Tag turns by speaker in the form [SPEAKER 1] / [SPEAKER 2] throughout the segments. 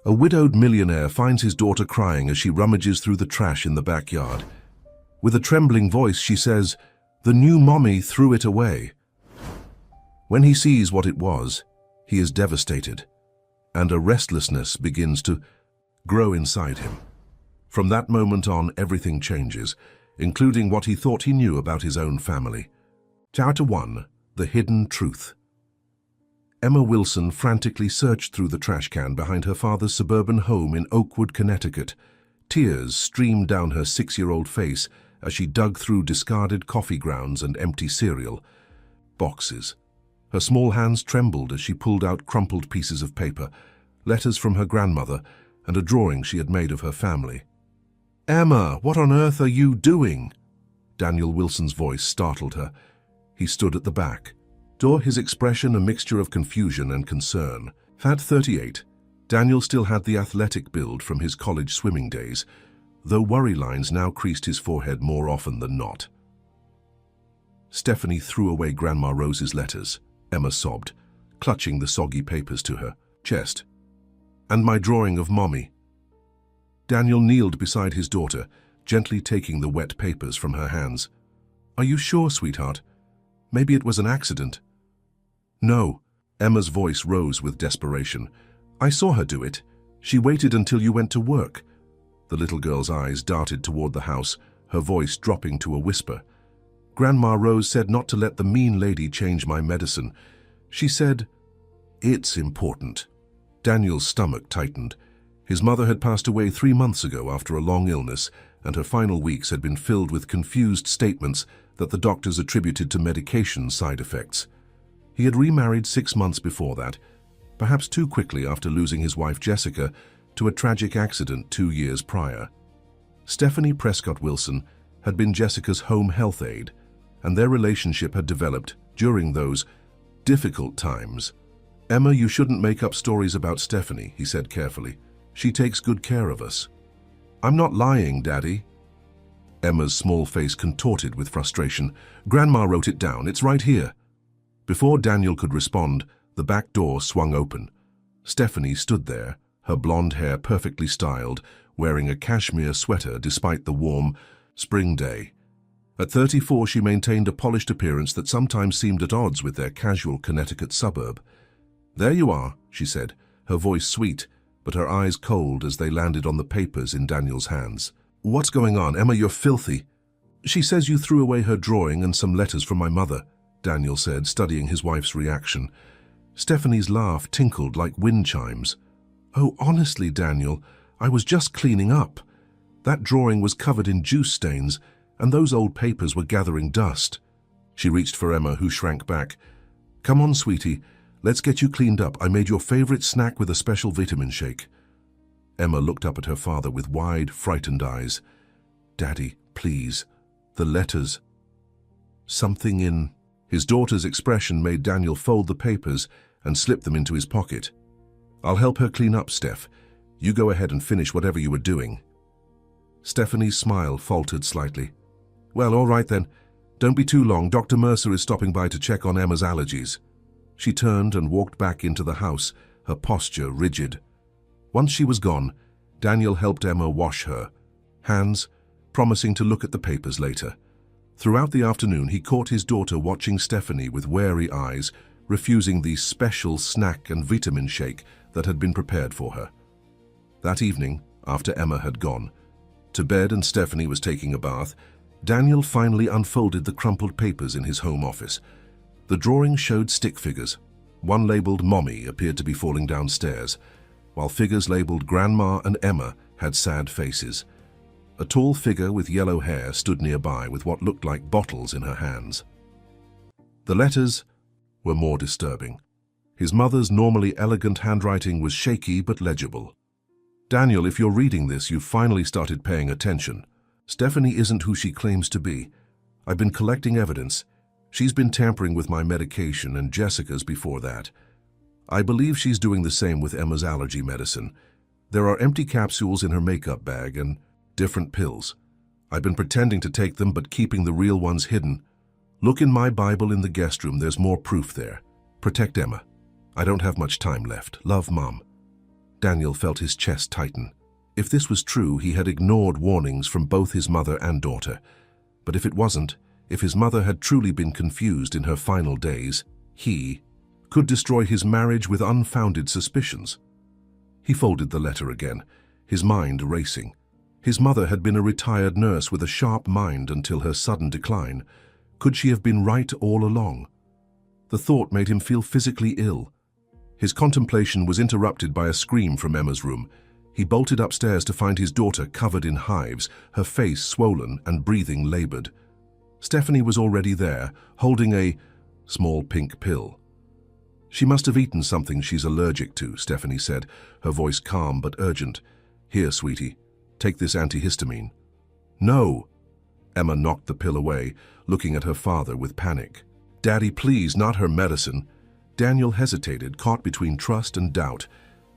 [SPEAKER 1] A widowed millionaire finds his daughter crying as she rummages through the trash in the backyard. With a trembling voice, she says, "The new mommy threw it away." When he sees what it was, he is devastated, and a restlessness begins to grow inside him. From that moment on, everything changes, including what he thought he knew about his own family. Chapter 1. The Hidden Truth. Emma Wilson frantically searched through the trash can behind her father's suburban home in Oakwood, Connecticut. Tears streamed down her 6-year-old face as she dug through discarded coffee grounds and empty cereal boxes. Her small hands trembled as she pulled out crumpled pieces of paper, letters from her grandmother, and a drawing she had made of her family. "Emma, what on earth are you doing?" Daniel Wilson's voice startled her. He stood at the back, his expression a mixture of confusion and concern. At 38, Daniel still had the athletic build from his college swimming days, though worry lines now creased his forehead more often than not. Stephanie threw away Grandma Rose's letters, Emma sobbed, clutching the soggy papers to her chest. "And my drawing of Mommy." Daniel kneeled beside his daughter, gently taking the wet papers from her hands. "Are you sure, sweetheart? Maybe it was an accident." "No." Emma's voice rose with desperation. "I saw her do it. She waited until you went to work." The little girl's eyes darted toward the house, her voice dropping to a whisper. "Grandma Rose said not to let the mean lady change my medicine. She said, it's important." Daniel's stomach tightened. His mother had passed away 3 months ago after a long illness, and her final weeks had been filled with confused statements that the doctors attributed to medication side effects. He had remarried 6 months before that, perhaps too quickly after losing his wife Jessica to a tragic accident 2 years prior. Stephanie Prescott Wilson had been Jessica's home health aide, and their relationship had developed during those difficult times. "Emma, you shouldn't make up stories about Stephanie," he said carefully. "She takes good care of us." "I'm not lying, Daddy." Emma's small face contorted with frustration. "Grandma wrote it down. It's right here." Before Daniel could respond, the back door swung open. Stephanie stood there, her blonde hair perfectly styled, wearing a cashmere sweater despite the warm spring day. At 34, she maintained a polished appearance that sometimes seemed at odds with their casual Connecticut suburb. "There you are," she said, her voice sweet, but her eyes cold as they landed on the papers in Daniel's hands. "What's going on, Emma? You're filthy." "She says you threw away her drawing and some letters from my mother," Daniel said, studying his wife's reaction. Stephanie's laugh tinkled like wind chimes. "Oh, honestly, Daniel, I was just cleaning up. That drawing was covered in juice stains, and those old papers were gathering dust." She reached for Emma, who shrank back. "Come on, sweetie. Let's get you cleaned up. I made your favorite snack with a special vitamin shake." Emma looked up at her father with wide, frightened eyes. "Daddy, please. The letters." Something in his daughter's expression made Daniel fold the papers and slip them into his pocket. "I'll help her clean up, Steph. You go ahead and finish whatever you were doing." Stephanie's smile faltered slightly. "Well, all right then. Don't be too long. Dr. Mercer is stopping by to check on Emma's allergies." She turned and walked back into the house, her posture rigid. Once she was gone, Daniel helped Emma wash her hands, promising to look at the papers later. Throughout the afternoon, he caught his daughter watching Stephanie with wary eyes, refusing the special snack and vitamin shake that had been prepared for her. That evening, after Emma had gone to bed and Stephanie was taking a bath, Daniel finally unfolded the crumpled papers in his home office. The drawing showed stick figures. One labeled Mommy appeared to be falling downstairs, while figures labeled Grandma and Emma had sad faces. A tall figure with yellow hair stood nearby with what looked like bottles in her hands. The letters were more disturbing. His mother's normally elegant handwriting was shaky but legible. "Daniel, if you're reading this, you've finally started paying attention. Stephanie isn't who she claims to be. I've been collecting evidence. She's been tampering with my medication and Jessica's before that. I believe she's doing the same with Emma's allergy medicine. There are empty capsules in her makeup bag and different pills. I've been pretending to take them but keeping the real ones hidden. Look in my Bible in the guest room, there's more proof there. Protect Emma. I don't have much time left. Love, Mom." Daniel felt his chest tighten. If this was true, he had ignored warnings from both his mother and daughter. But if it wasn't, if his mother had truly been confused in her final days, he could destroy his marriage with unfounded suspicions. He folded the letter again, his mind racing. His mother had been a retired nurse with a sharp mind until her sudden decline. Could she have been right all along? The thought made him feel physically ill. His contemplation was interrupted by a scream from Emma's room. He bolted upstairs to find his daughter covered in hives, her face swollen and breathing labored. Stephanie was already there, holding a small pink pill. "She must have eaten something she's allergic to," Stephanie said, her voice calm but urgent. "Here, sweetie, take this antihistamine." "No!" Emma knocked the pill away, looking at her father with panic. "Daddy, please, not her medicine." Daniel hesitated, caught between trust and doubt.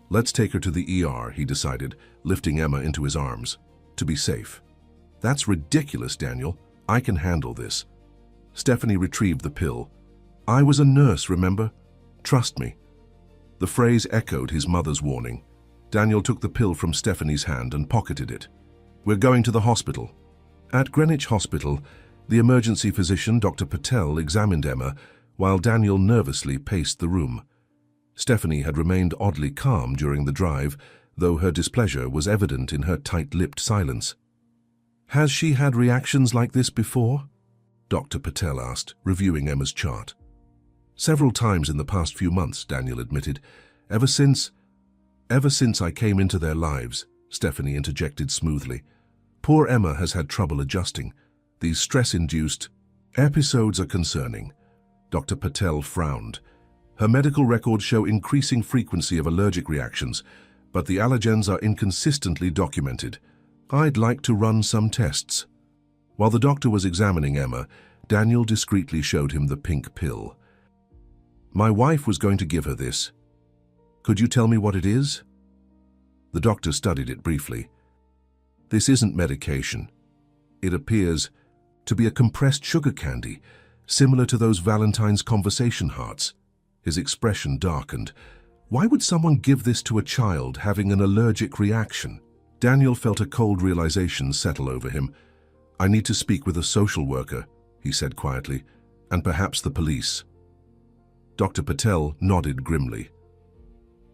[SPEAKER 1] "Let's take her to the ER," he decided, lifting Emma into his arms. "To be safe." "That's ridiculous, Daniel. I can handle this." Stephanie retrieved the pill. "I was a nurse, remember? Trust me." The phrase echoed his mother's warning. Daniel took the pill from Stephanie's hand and pocketed it. "We're going to the hospital." At Greenwich Hospital, the emergency physician, Dr. Patel, examined Emma, while Daniel nervously paced the room. Stephanie had remained oddly calm during the drive, though her displeasure was evident in her tight-lipped silence. "Has she had reactions like this before?" Dr. Patel asked, reviewing Emma's chart. "Several times in the past few months," Daniel admitted. Ever since I came into their lives," Stephanie interjected smoothly. "Poor Emma has had trouble adjusting. These stress-induced episodes are concerning." Dr. Patel frowned. "Her medical records show increasing frequency of allergic reactions, but the allergens are inconsistently documented. I'd like to run some tests." While the doctor was examining Emma, Daniel discreetly showed him the pink pill. "My wife was going to give her this. Could you tell me what it is?" The doctor studied it briefly. "This isn't medication. It appears to be a compressed sugar candy, similar to those Valentine's conversation hearts." His expression darkened. Why would someone give this to a child having an allergic reaction? Daniel felt a cold realization settle over him. "I need to speak with a social worker," he said quietly, "and perhaps the police." Dr. Patel nodded grimly.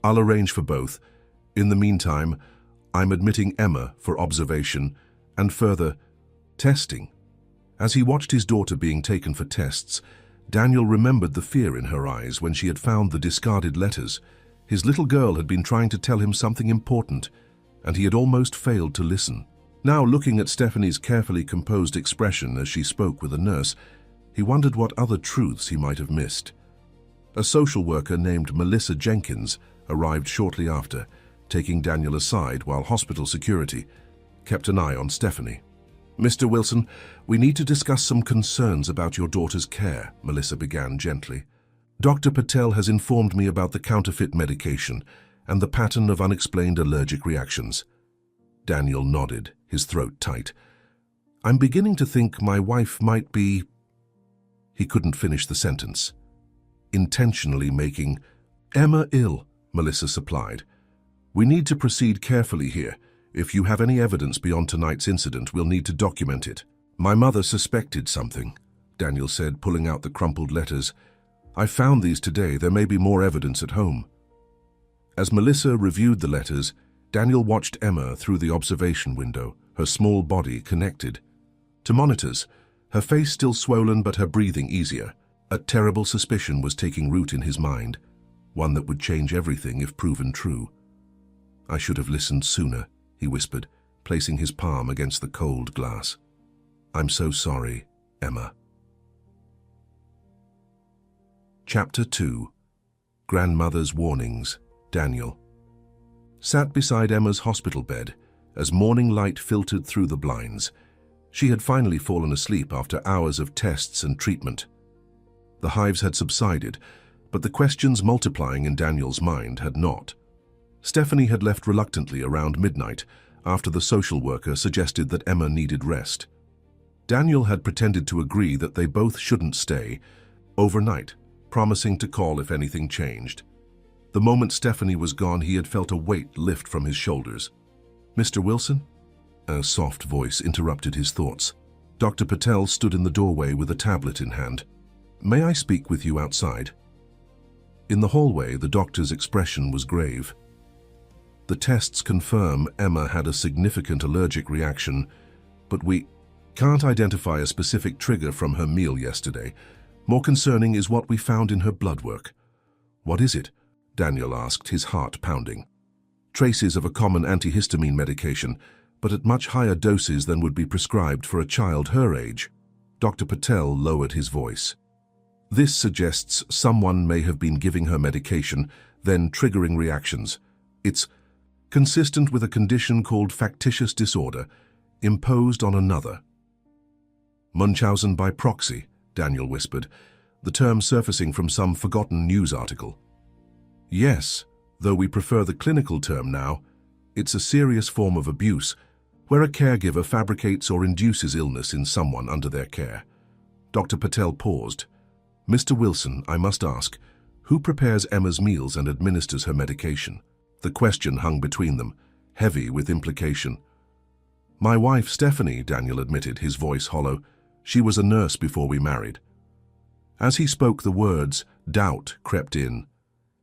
[SPEAKER 1] "I'll arrange for both. In the meantime, I'm admitting Emma for observation and further testing." As he watched his daughter being taken for tests, Daniel remembered the fear in her eyes when she had found the discarded letters. His little girl had been trying to tell him something important, and he had almost failed to listen. Now, looking at Stephanie's carefully composed expression as she spoke with a nurse, he wondered what other truths he might have missed. A social worker named Melissa Jenkins arrived shortly after, taking Daniel aside while hospital security kept an eye on Stephanie. "Mr. Wilson, we need to discuss some concerns about your daughter's care," Melissa began gently. "Dr. Patel has informed me about the counterfeit medication and the pattern of unexplained allergic reactions." Daniel nodded, his throat tight. "I'm beginning to think my wife might be—" He couldn't finish the sentence. "Intentionally making Emma ill," Melissa supplied. "We need to proceed carefully here. If you have any evidence beyond tonight's incident, we'll need to document it." "My mother suspected something," Daniel said, pulling out the crumpled letters. "I found these today. There may be more evidence at home." As Melissa reviewed the letters, Daniel watched Emma through the observation window, her small body connected to monitors, her face still swollen but her breathing easier. A terrible suspicion was taking root in his mind, one that would change everything if proven true. "I should have listened sooner," he whispered, placing his palm against the cold glass. "I'm so sorry, Emma." Chapter 2. Grandmother's Warnings. Daniel sat beside Emma's hospital bed as morning light filtered through the blinds. She had finally fallen asleep after hours of tests and treatment. The hives had subsided, but the questions multiplying in Daniel's mind had not. Stephanie had left reluctantly around midnight after the social worker suggested that Emma needed rest. Daniel had pretended to agree that they both shouldn't stay overnight, promising to call if anything changed. The moment Stephanie was gone, he had felt a weight lift from his shoulders. "Mr. Wilson?" A soft voice interrupted his thoughts. Dr. Patel stood in the doorway with a tablet in hand. "May I speak with you outside?" In the hallway, the doctor's expression was grave. "The tests confirm Emma had a significant allergic reaction, but we can't identify a specific trigger from her meal yesterday. More concerning is what we found in her blood work." "What is it?" Daniel asked, his heart pounding. "Traces of a common antihistamine medication, but at much higher doses than would be prescribed for a child her age." Dr. Patel lowered his voice. "This suggests someone may have been giving her medication, then triggering reactions. It's consistent with a condition called factitious disorder, imposed on another." "Munchausen by proxy," Daniel whispered, the term surfacing from some forgotten news article. "Yes, though we prefer the clinical term now. It's a serious form of abuse, where a caregiver fabricates or induces illness in someone under their care." Dr. Patel paused. "Mr. Wilson, I must ask, who prepares Emma's meals and administers her medication?" The question hung between them, heavy with implication. "My wife, Stephanie," Daniel admitted, his voice hollow. "She was a nurse before we married." As he spoke the words, doubt crept in.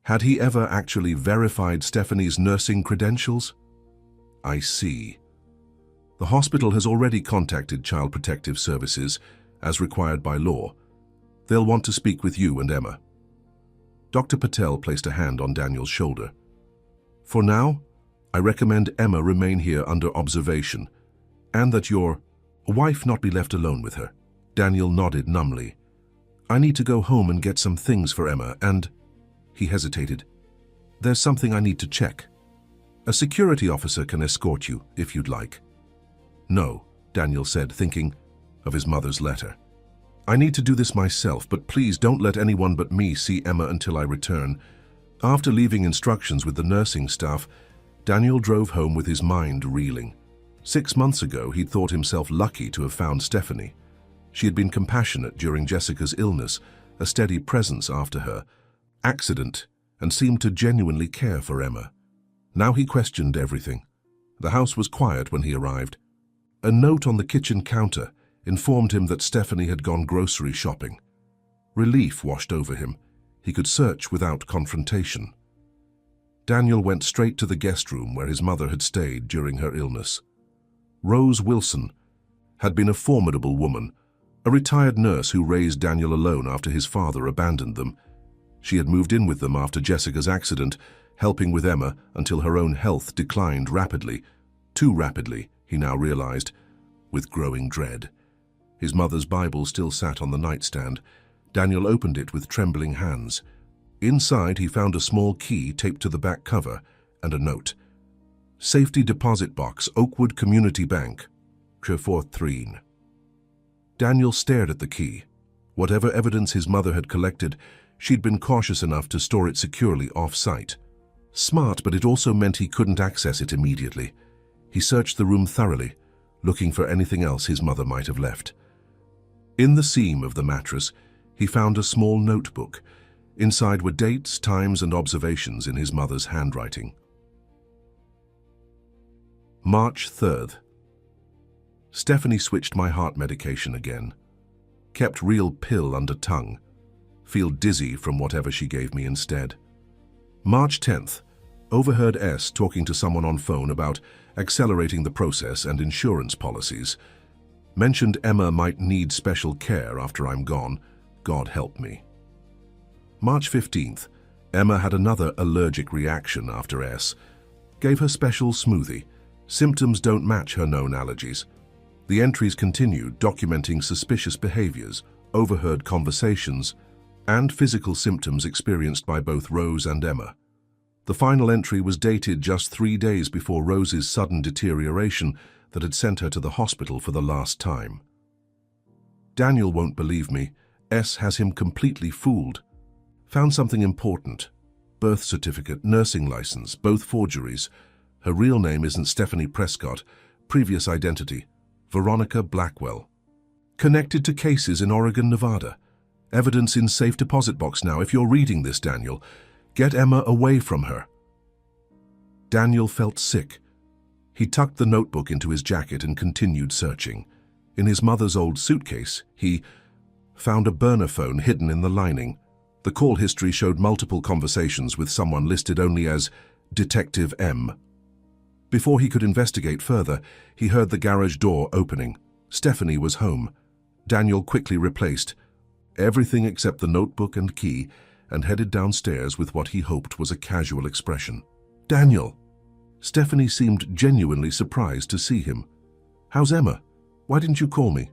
[SPEAKER 1] Had he ever actually verified Stephanie's nursing credentials? "I see. The hospital has already contacted Child Protective Services, as required by law. They'll want to speak with you and Emma." Dr. Patel placed a hand on Daniel's shoulder. "For now, I recommend Emma remain here under observation, and that your wife not be left alone with her." Daniel nodded numbly. "I need to go home and get some things for Emma, and—" He hesitated. "There's something I need to check. A security officer can escort you, if you'd like." "No," Daniel said, thinking of his mother's letter. "I need to do this myself, but please don't let anyone but me see Emma until I return." After leaving instructions with the nursing staff, Daniel drove home with his mind reeling. 6 months ago, he'd thought himself lucky to have found Stephanie. She had been compassionate during Jessica's illness, a steady presence after her accident, and seemed to genuinely care for Emma. Now he questioned everything. The house was quiet when he arrived. A note on the kitchen counter informed him that Stephanie had gone grocery shopping. Relief washed over him. He could search without confrontation. Daniel went straight to the guest room where his mother had stayed during her illness. Rose Wilson had been a formidable woman, a retired nurse who raised Daniel alone after his father abandoned them. She had moved in with them after Jessica's accident, helping with Emma until her own health declined rapidly. Too rapidly, he now realized, with growing dread. His mother's Bible still sat on the nightstand. Daniel opened it with trembling hands. Inside, he found a small key taped to the back cover and a note. "Safety Deposit Box, Oakwood Community Bank, Treforth-Threen." Daniel stared at the key. Whatever evidence his mother had collected, she'd been cautious enough to store it securely off-site. Smart, but it also meant he couldn't access it immediately. He searched the room thoroughly, looking for anything else his mother might have left. In the seam of the mattress, he found a small notebook. Inside were dates, times, and observations in his mother's handwriting. March 3rd. Stephanie switched my heart medication again. Kept real pill under tongue. Feel dizzy from whatever she gave me instead. March 10th. Overheard S talking to someone on phone about accelerating the process and insurance policies. Mentioned Emma might need special care after I'm gone. God help me. March 15th. Emma had another allergic reaction after S. Gave her special smoothie. Symptoms don't match her known allergies. The entries continued, documenting suspicious behaviors, overheard conversations, and physical symptoms experienced by both Rose and Emma. The final entry was dated just 3 days before Rose's sudden deterioration that had sent her to the hospital for the last time. Daniel won't believe me. S has him completely fooled. Found something important. Birth certificate, nursing license, both forgeries. Her real name isn't Stephanie Prescott. Previous identity, Veronica Blackwell. Connected to cases in Oregon, Nevada. Evidence in safe deposit box now. If you're reading this, Daniel, Get Emma away from her. Daniel felt sick. He tucked the notebook into his jacket and continued searching. In his mother's old suitcase, he found a burner phone hidden in the lining. The call history showed multiple conversations with someone listed only as Detective M. Before he could investigate further, he heard the garage door opening. Stephanie was home. Daniel quickly replaced everything except the notebook and key and headed downstairs with what he hoped was a casual expression. "Daniel!" Stephanie seemed genuinely surprised to see him. "How's Emma? Why didn't you call me?"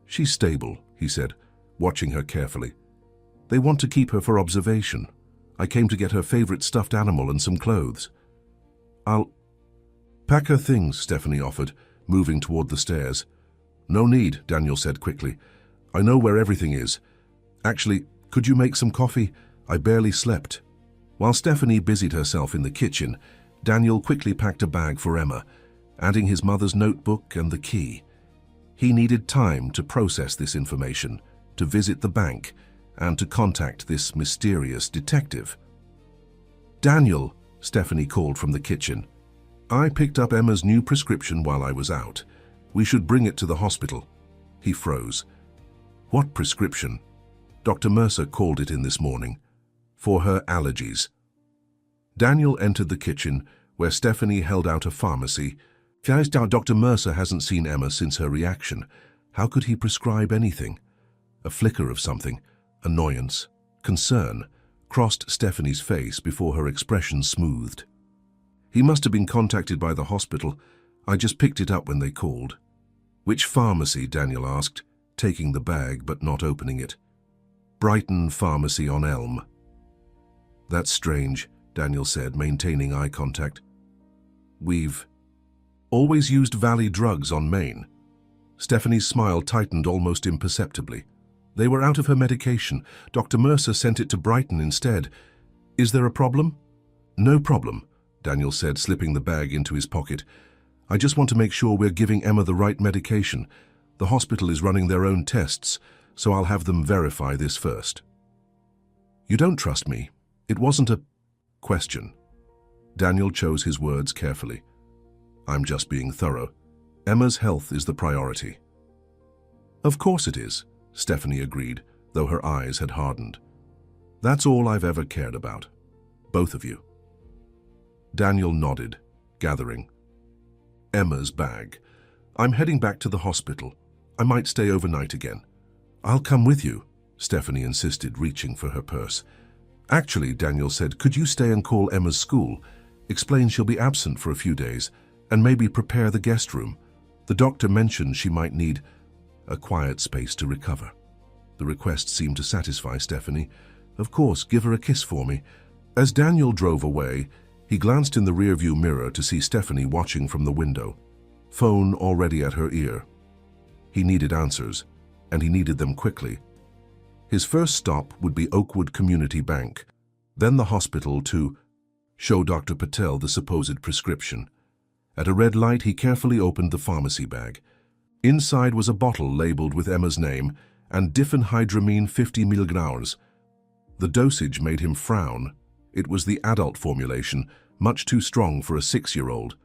[SPEAKER 1] "She's stable," he said, watching her carefully. "They want to keep her for observation. I came to get her favorite stuffed animal and some clothes." "I'll pack her things," Stephanie offered, moving toward the stairs. "No need," Daniel said quickly. "I know where everything is. Actually, could you make some coffee? I barely slept." While Stephanie busied herself in the kitchen, Daniel quickly packed a bag for Emma, adding his mother's notebook and the key. He needed time to process this information, to visit the bank, and to contact this mysterious detective. "Daniel," Stephanie called from the kitchen. "I picked up Emma's new prescription while I was out. We should bring it to the hospital." He froze. "What prescription?" "Dr. Mercer called it in this morning. For her allergies." Daniel entered the kitchen, where Stephanie held out a pharmacy. Dr. Mercer hasn't seen Emma since her reaction. How could he prescribe anything? A flicker of something, annoyance, concern, crossed Stephanie's face before her expression smoothed. "He must have been contacted by the hospital. I just picked it up when they called." "Which pharmacy?" Daniel asked, taking the bag but not opening it. "Brighton Pharmacy on Elm." "That's strange," Daniel said, maintaining eye contact. "We've always used Valley Drugs on Main." Stephanie's smile tightened almost imperceptibly. "They were out of her medication. Dr. Mercer sent it to Brighton instead. Is there a problem?" "No problem," Daniel said, slipping the bag into his pocket. "I just want to make sure we're giving Emma the right medication. The hospital is running their own tests, so I'll have them verify this first." "You don't trust me. It wasn't a question." Daniel chose his words carefully. "I'm just being thorough. Emma's health is the priority." "Of course it is," Stephanie agreed, though her eyes had hardened. "That's all I've ever cared about. Both of you." Daniel nodded, gathering Emma's bag. "I'm heading back to the hospital. I might stay overnight again." "I'll come with you," Stephanie insisted, reaching for her purse. "Actually," Daniel said, "could you stay and call Emma's school? Explain she'll be absent for a few days, and maybe prepare the guest room. The doctor mentioned she might need a quiet space to recover." The request seemed to satisfy Stephanie. "Of course, give her a kiss for me." As Daniel drove away, he glanced in the rearview mirror to see Stephanie watching from the window, phone already at her ear. He needed answers, and he needed them quickly. His first stop would be Oakwood Community Bank, then the hospital to show Dr. Patel the supposed prescription. At a red light, he carefully opened the pharmacy bag. Inside was a bottle labeled with Emma's name and diphenhydramine 50 mg. The dosage made him frown. It was the adult formulation, much too strong for a 6-year-old.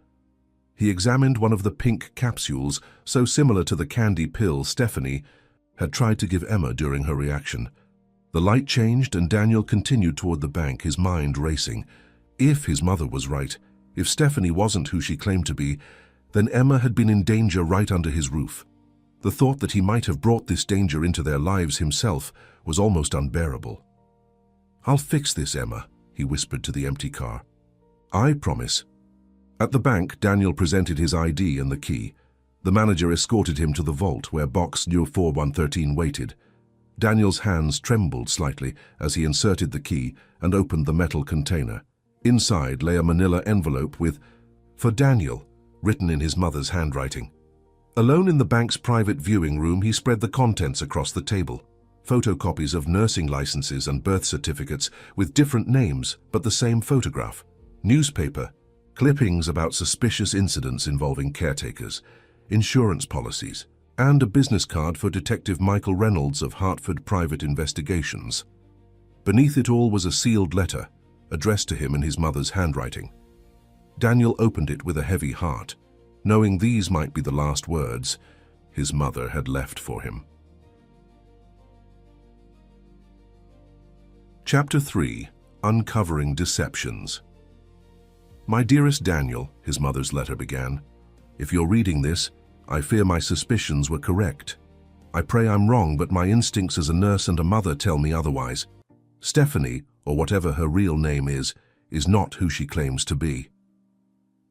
[SPEAKER 1] He examined one of the pink capsules, so similar to the candy pill Stephanie had tried to give Emma during her reaction. The light changed and Daniel continued toward the bank, his mind racing. If his mother was right, if Stephanie wasn't who she claimed to be, then Emma had been in danger right under his roof. The thought that he might have brought this danger into their lives himself was almost unbearable. "I'll fix this, Emma," he whispered to the empty car. "I promise." At the bank, Daniel presented his ID and the key. The manager escorted him to the vault where box 4113 waited. Daniel's hands trembled slightly as he inserted the key and opened the metal container. Inside lay a manila envelope with, "For Daniel," written in his mother's handwriting. Alone in the bank's private viewing room, he spread the contents across the table. Photocopies of nursing licenses and birth certificates with different names but the same photograph. Newspaper, clippings about suspicious incidents involving caretakers, insurance policies, and a business card for Detective Michael Reynolds of Hartford Private Investigations. Beneath it all was a sealed letter, addressed to him in his mother's handwriting. Daniel opened it with a heavy heart, knowing these might be the last words his mother had left for him. Chapter 3. Uncovering Deceptions. My dearest Daniel, his mother's letter began, if you're reading this, I fear my suspicions were correct. I pray I'm wrong, but my instincts as a nurse and a mother tell me otherwise. Stephanie, or whatever her real name is not who she claims to be.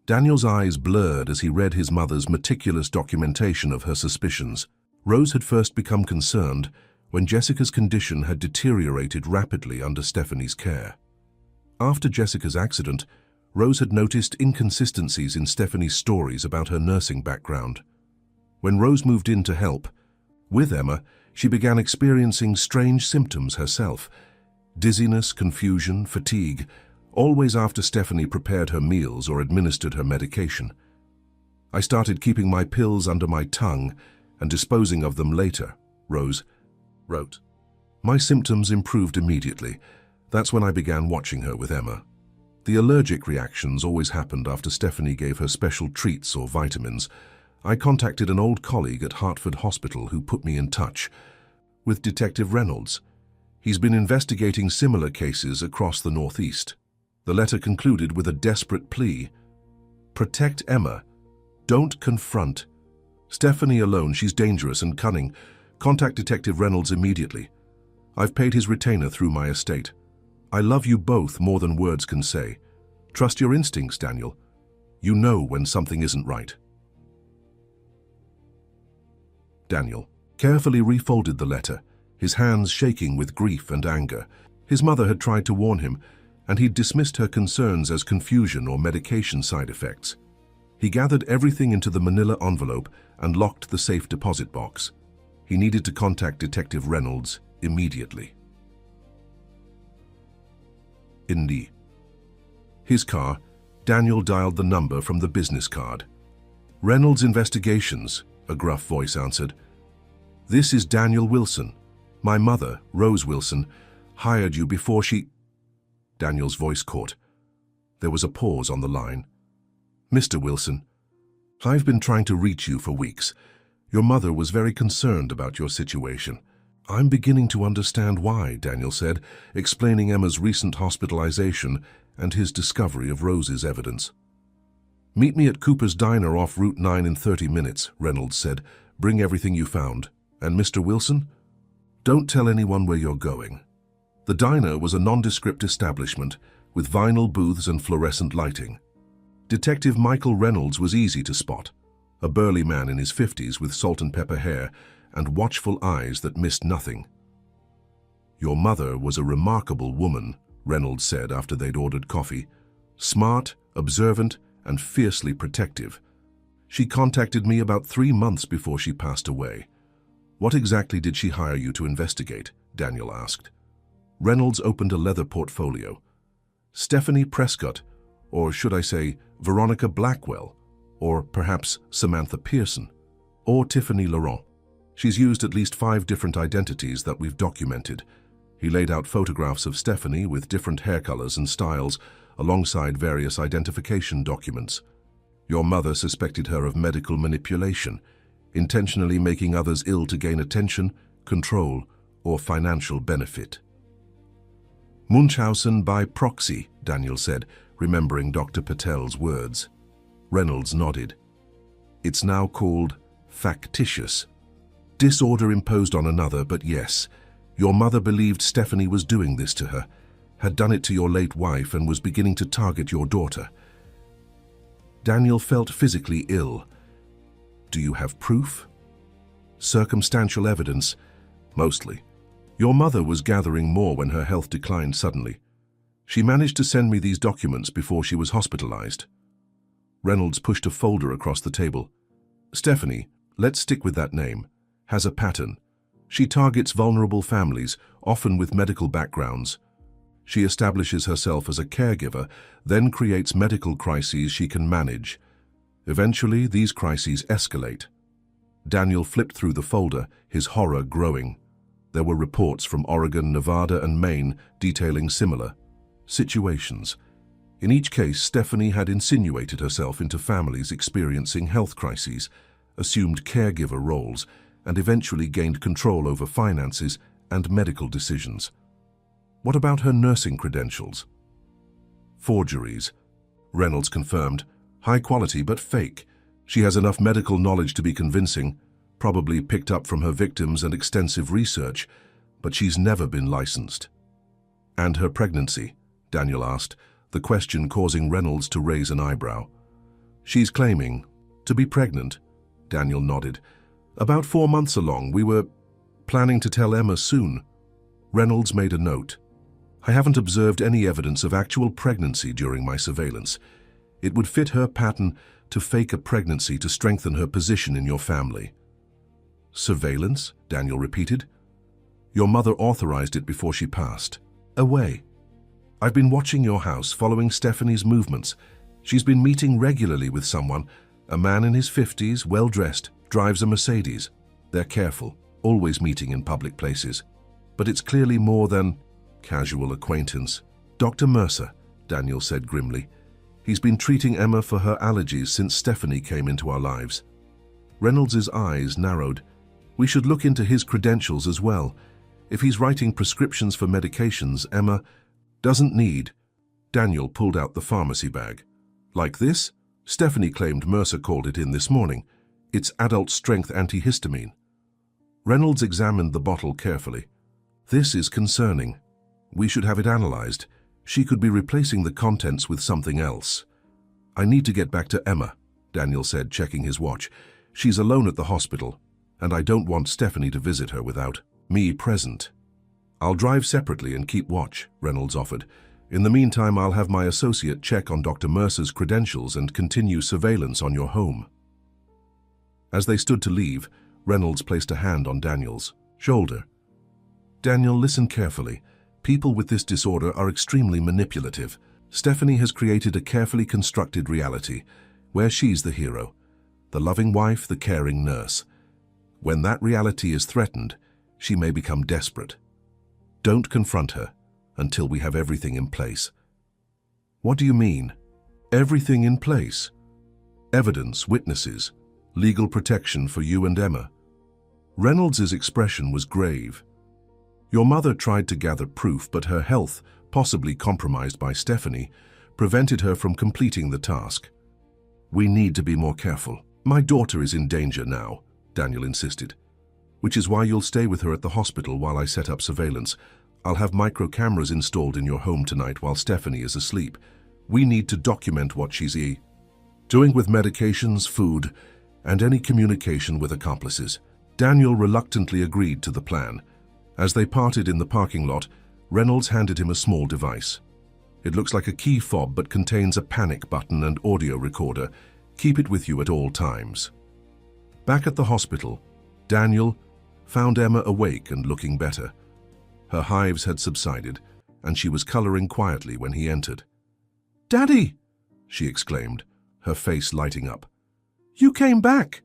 [SPEAKER 1] Daniel's eyes blurred as he read his mother's meticulous documentation of her suspicions. Rose had first become concerned when Jessica's condition had deteriorated rapidly under Stephanie's care. After Jessica's accident, Rose had noticed inconsistencies in Stephanie's stories about her nursing background. When Rose moved in to help, with Emma, she began experiencing strange symptoms herself: dizziness, confusion, fatigue, always after Stephanie prepared her meals or administered her medication. I started keeping my pills under my tongue and disposing of them later, Rose wrote. My symptoms improved immediately. That's when I began watching her with Emma. The allergic reactions always happened after Stephanie gave her special treats or vitamins. I contacted an old colleague at Hartford Hospital who put me in touch with Detective Reynolds. He's been investigating similar cases across the Northeast. The letter concluded with a desperate plea. Protect Emma. Don't confront. Stephanie alone, she's dangerous and cunning. Contact Detective Reynolds immediately. I've paid his retainer through my estate. I love you both more than words can say. Trust your instincts, Daniel. You know when something isn't right. Daniel carefully refolded the letter, his hands shaking with grief and anger. His mother had tried to warn him, and he'd dismissed her concerns as confusion or medication side effects. He gathered everything into the manila envelope and locked the safe deposit box. He needed to contact Detective Reynolds immediately. In his car, Daniel dialed the number from the business card. Reynolds Investigations, a gruff voice answered. This is Daniel Wilson. My mother, Rose Wilson, hired you before she... Daniel's voice caught. There was a pause on the line. Mr. Wilson, I've been trying to reach you for weeks. Your mother was very concerned about your situation. I'm beginning to understand why, Daniel said, explaining Emma's recent hospitalization and his discovery of Rose's evidence. Meet me at Cooper's Diner off Route 9 in 30 minutes, Reynolds said. Bring everything you found. And Mr. Wilson? Don't tell anyone where you're going. The diner was a nondescript establishment with vinyl booths and fluorescent lighting. Detective Michael Reynolds was easy to spot, a burly man in his 50s with salt and pepper hair and watchful eyes that missed nothing. Your mother was a remarkable woman, Reynolds said after they'd ordered coffee. Smart, observant, and fiercely protective. She contacted me about 3 months before she passed away. What exactly did she hire you to investigate? Daniel asked. Reynolds opened a leather portfolio. Stephanie Prescott, or should I say Veronica Blackwell, or perhaps Samantha Pearson, or Tiffany Laurent. She's used at least 5 different identities that we've documented. He laid out photographs of Stephanie with different hair colors and styles alongside various identification documents. Your mother suspected her of medical manipulation, intentionally making others ill to gain attention, control, or financial benefit. Munchausen by proxy, Daniel said, remembering Dr. Patel's words. Reynolds nodded. It's now called factitious. Disorder imposed on another, but yes, your mother believed Stephanie was doing this to her, had done it to your late wife and was beginning to target your daughter. Daniel felt physically ill. Do you have proof? Circumstantial evidence, mostly. Your mother was gathering more when her health declined suddenly. She managed to send me these documents before she was hospitalized. Reynolds pushed a folder across the table. Stephanie, let's stick with that name, has a pattern. She targets vulnerable families, often with medical backgrounds. She establishes herself as a caregiver, then creates medical crises she can manage. Eventually, these crises escalate. Daniel flipped through the folder, his horror growing. There were reports from Oregon, Nevada, and Maine detailing similar. situations. In each case, Stephanie had insinuated herself into families experiencing health crises, assumed caregiver roles, and eventually gained control over finances and medical decisions. What about her nursing credentials? Forgeries. Reynolds confirmed. High quality but fake. She has enough medical knowledge to be convincing, probably picked up from her victims and extensive research, but she's never been licensed. And her pregnancy? Daniel asked, the question causing Reynolds to raise an eyebrow. She's claiming to be pregnant. Daniel nodded. About 4 months along, we were planning to tell Emma soon. Reynolds made a note. I haven't observed any evidence of actual pregnancy during my surveillance. It would fit her pattern to fake a pregnancy to strengthen her position in your family. Surveillance? Daniel repeated. Your mother authorized it before she passed away. I've been watching your house, following Stephanie's movements. She's been meeting regularly with someone, a man in his 50s, well-dressed, drives a Mercedes. They're careful, always meeting in public places. But it's clearly more than casual acquaintance. Dr. Mercer, Daniel said grimly. He's been treating Emma for her allergies since Stephanie came into our lives. Reynolds' eyes narrowed. We should look into his credentials as well. If he's writing prescriptions for medications Emma doesn't need. Daniel pulled out the pharmacy bag. Like this? Stephanie claimed Mercer called it in this morning. It's adult-strength antihistamine. Reynolds examined the bottle carefully. This is concerning. We should have it analyzed. She could be replacing the contents with something else. I need to get back to Emma, Daniel said, checking his watch. She's alone at the hospital, and I don't want Stephanie to visit her without me present. I'll drive separately and keep watch, Reynolds offered. In the meantime, I'll have my associate check on Dr. Mercer's credentials and continue surveillance on your home. As they stood to leave, Reynolds placed a hand on Daniel's shoulder. Daniel, listen carefully. People with this disorder are extremely manipulative. Stephanie has created a carefully constructed reality where she's the hero, the loving wife, the caring nurse. When that reality is threatened, she may become desperate. Don't confront her until we have everything in place. What do you mean? Everything in place? Evidence, witnesses, legal protection for you and Emma. Reynolds' expression was grave. Your mother tried to gather proof, but her health, possibly compromised by Stephanie, prevented her from completing the task. We need to be more careful. My daughter is in danger now, Daniel insisted. Which is why you'll stay with her at the hospital while I set up surveillance. I'll have micro cameras installed in your home tonight while Stephanie is asleep. We need to document what she's doing with medications, food, and any communication with accomplices. Daniel reluctantly agreed to the plan. As they parted in the parking lot, Reynolds handed him a small device. It looks like a key fob but contains a panic button and audio recorder. Keep it with you at all times. Back at the hospital, Daniel found Emma awake and looking better. Her hives had subsided, and she was coloring quietly when he entered. "Daddy!" she exclaimed, her face lighting up. "You came back!"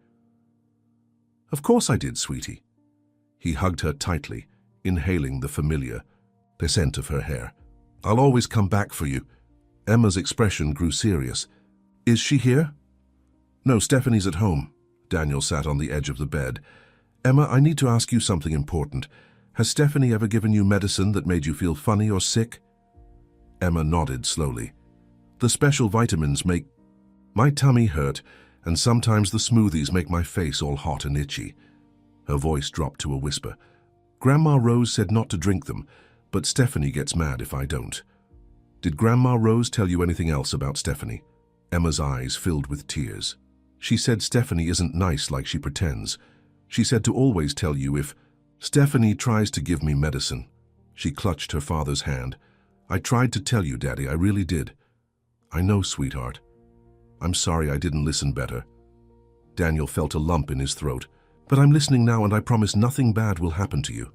[SPEAKER 1] "Of course I did, sweetie." He hugged her tightly, inhaling the familiar scent of her hair. "I'll always come back for you." Emma's expression grew serious. "Is she here?" "No, Stephanie's at home." Daniel sat on the edge of the bed. "Emma, I need to ask you something important. Has Stephanie ever given you medicine that made you feel funny or sick?" Emma nodded slowly. "The special vitamins make my tummy hurt, and sometimes the smoothies make my face all hot and itchy." Her voice dropped to a whisper. "Grandma Rose said not to drink them, but Stephanie gets mad if I don't." "Did Grandma Rose tell you anything else about Stephanie?" Emma's eyes filled with tears. "She said Stephanie isn't nice like she pretends. She said to always tell you if Stephanie tries to give me medicine." She clutched her father's hand. "I tried to tell you, Daddy, I really did." "I know, sweetheart. I'm sorry I didn't listen better." Daniel felt a lump in his throat. "But I'm listening now, and I promise nothing bad will happen to you."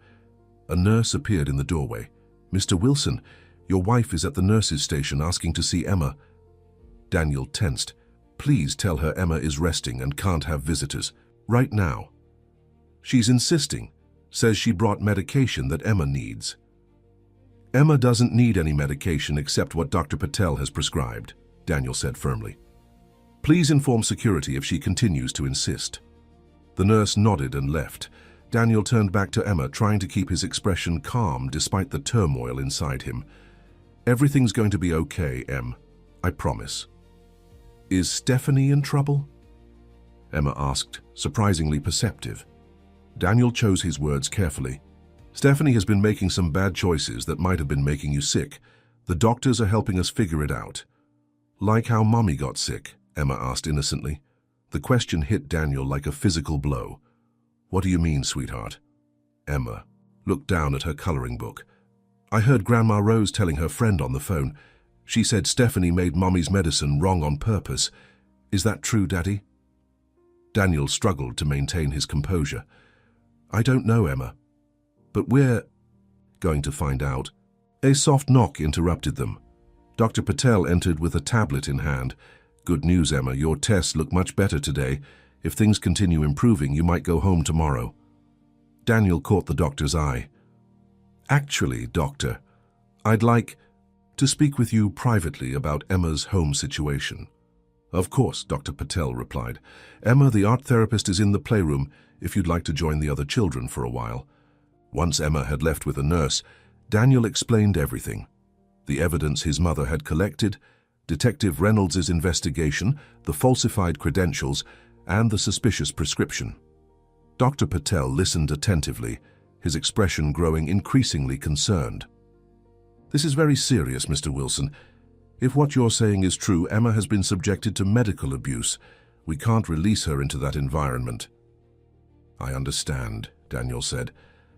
[SPEAKER 1] A nurse appeared in the doorway. "Mr. Wilson, your wife is at the nurse's station asking to see Emma." Daniel tensed. "Please tell her Emma is resting and can't have visitors. Right now." "She's insisting. Says she brought medication that Emma needs." Emma doesn't need any medication except what Dr. Patel has prescribed, Daniel said firmly. Please inform security if she continues to insist. The nurse nodded and left. Daniel turned back to Emma, trying to keep his expression calm despite the turmoil inside him. Everything's going to be okay, Em. I promise. Is Stephanie in trouble? Emma asked, surprisingly perceptive. Daniel chose his words carefully. Stephanie has been making some bad choices that might have been making you sick. The doctors are helping us figure it out. Like how Mommy got sick? Emma asked innocently. The question hit Daniel like a physical blow. What do you mean, sweetheart? Emma looked down at her coloring book. I heard Grandma Rose telling her friend on the phone. She said Stephanie made Mommy's medicine wrong on purpose. Is that true, Daddy? Daniel struggled to maintain his composure. I don't know, Emma. But we're going to find out. A soft knock interrupted them. Dr. Patel entered with a tablet in hand. Good news, Emma. Your tests look much better today. If things continue improving, you might go home tomorrow. Daniel caught the doctor's eye. Actually, Doctor, I'd like to speak with you privately about Emma's home situation. Of course, Dr. Patel replied. Emma, the art therapist, is in the playroom if you'd like to join the other children for a while. Once Emma had left with a nurse, Daniel explained everything. The evidence his mother had collected, Detective Reynolds' investigation, the falsified credentials, and the suspicious prescription. Dr. Patel listened attentively, his expression growing increasingly concerned. This is very serious, Mr. Wilson. If what you're saying is true, Emma has been subjected to medical abuse. We can't release her into that environment. I understand, Daniel said.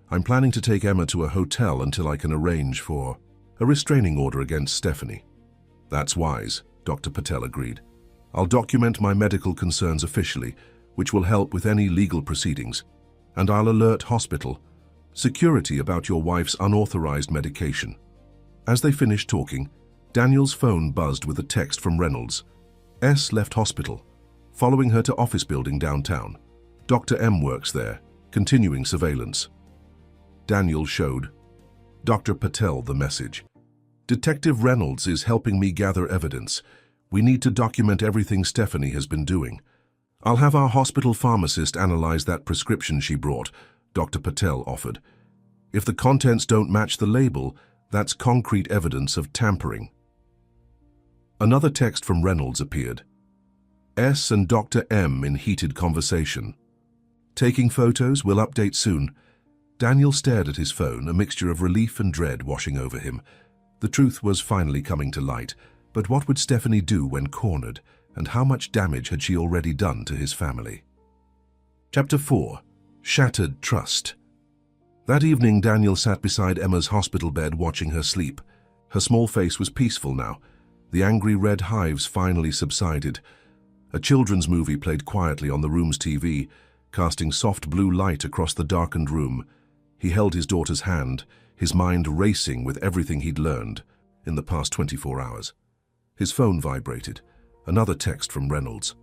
[SPEAKER 1] I'm planning to take Emma to a hotel until I can arrange for a restraining order against Stephanie. That's wise, Dr. Patel agreed. I'll document my medical concerns officially, which will help with any legal proceedings, and I'll alert hospital security about your wife's unauthorized medication. As they finished talking, Daniel's phone buzzed with a text from Reynolds. S left hospital, following her to office building downtown. Dr. M works there, continuing surveillance. Daniel showed Dr. Patel the message. Detective Reynolds is helping me gather evidence. We need to document everything Stephanie has been doing. I'll have our hospital pharmacist analyze that prescription she brought, Dr. Patel offered. If the contents don't match the label, that's concrete evidence of tampering. Another text from Reynolds appeared. S and Dr. M in heated conversation. Taking photos, we'll update soon. Daniel stared at his phone, a mixture of relief and dread washing over him. The truth was finally coming to light, but what would Stephanie do when cornered, and how much damage had she already done to his family? Chapter 4. Shattered Trust. That evening, Daniel sat beside Emma's hospital bed watching her sleep. Her small face was peaceful now. The angry red hives finally subsided. A children's movie played quietly on the room's TV, casting soft blue light across the darkened room. He held his daughter's hand, his mind racing with everything he'd learned in the past 24 hours. His phone vibrated. Another text from Reynolds.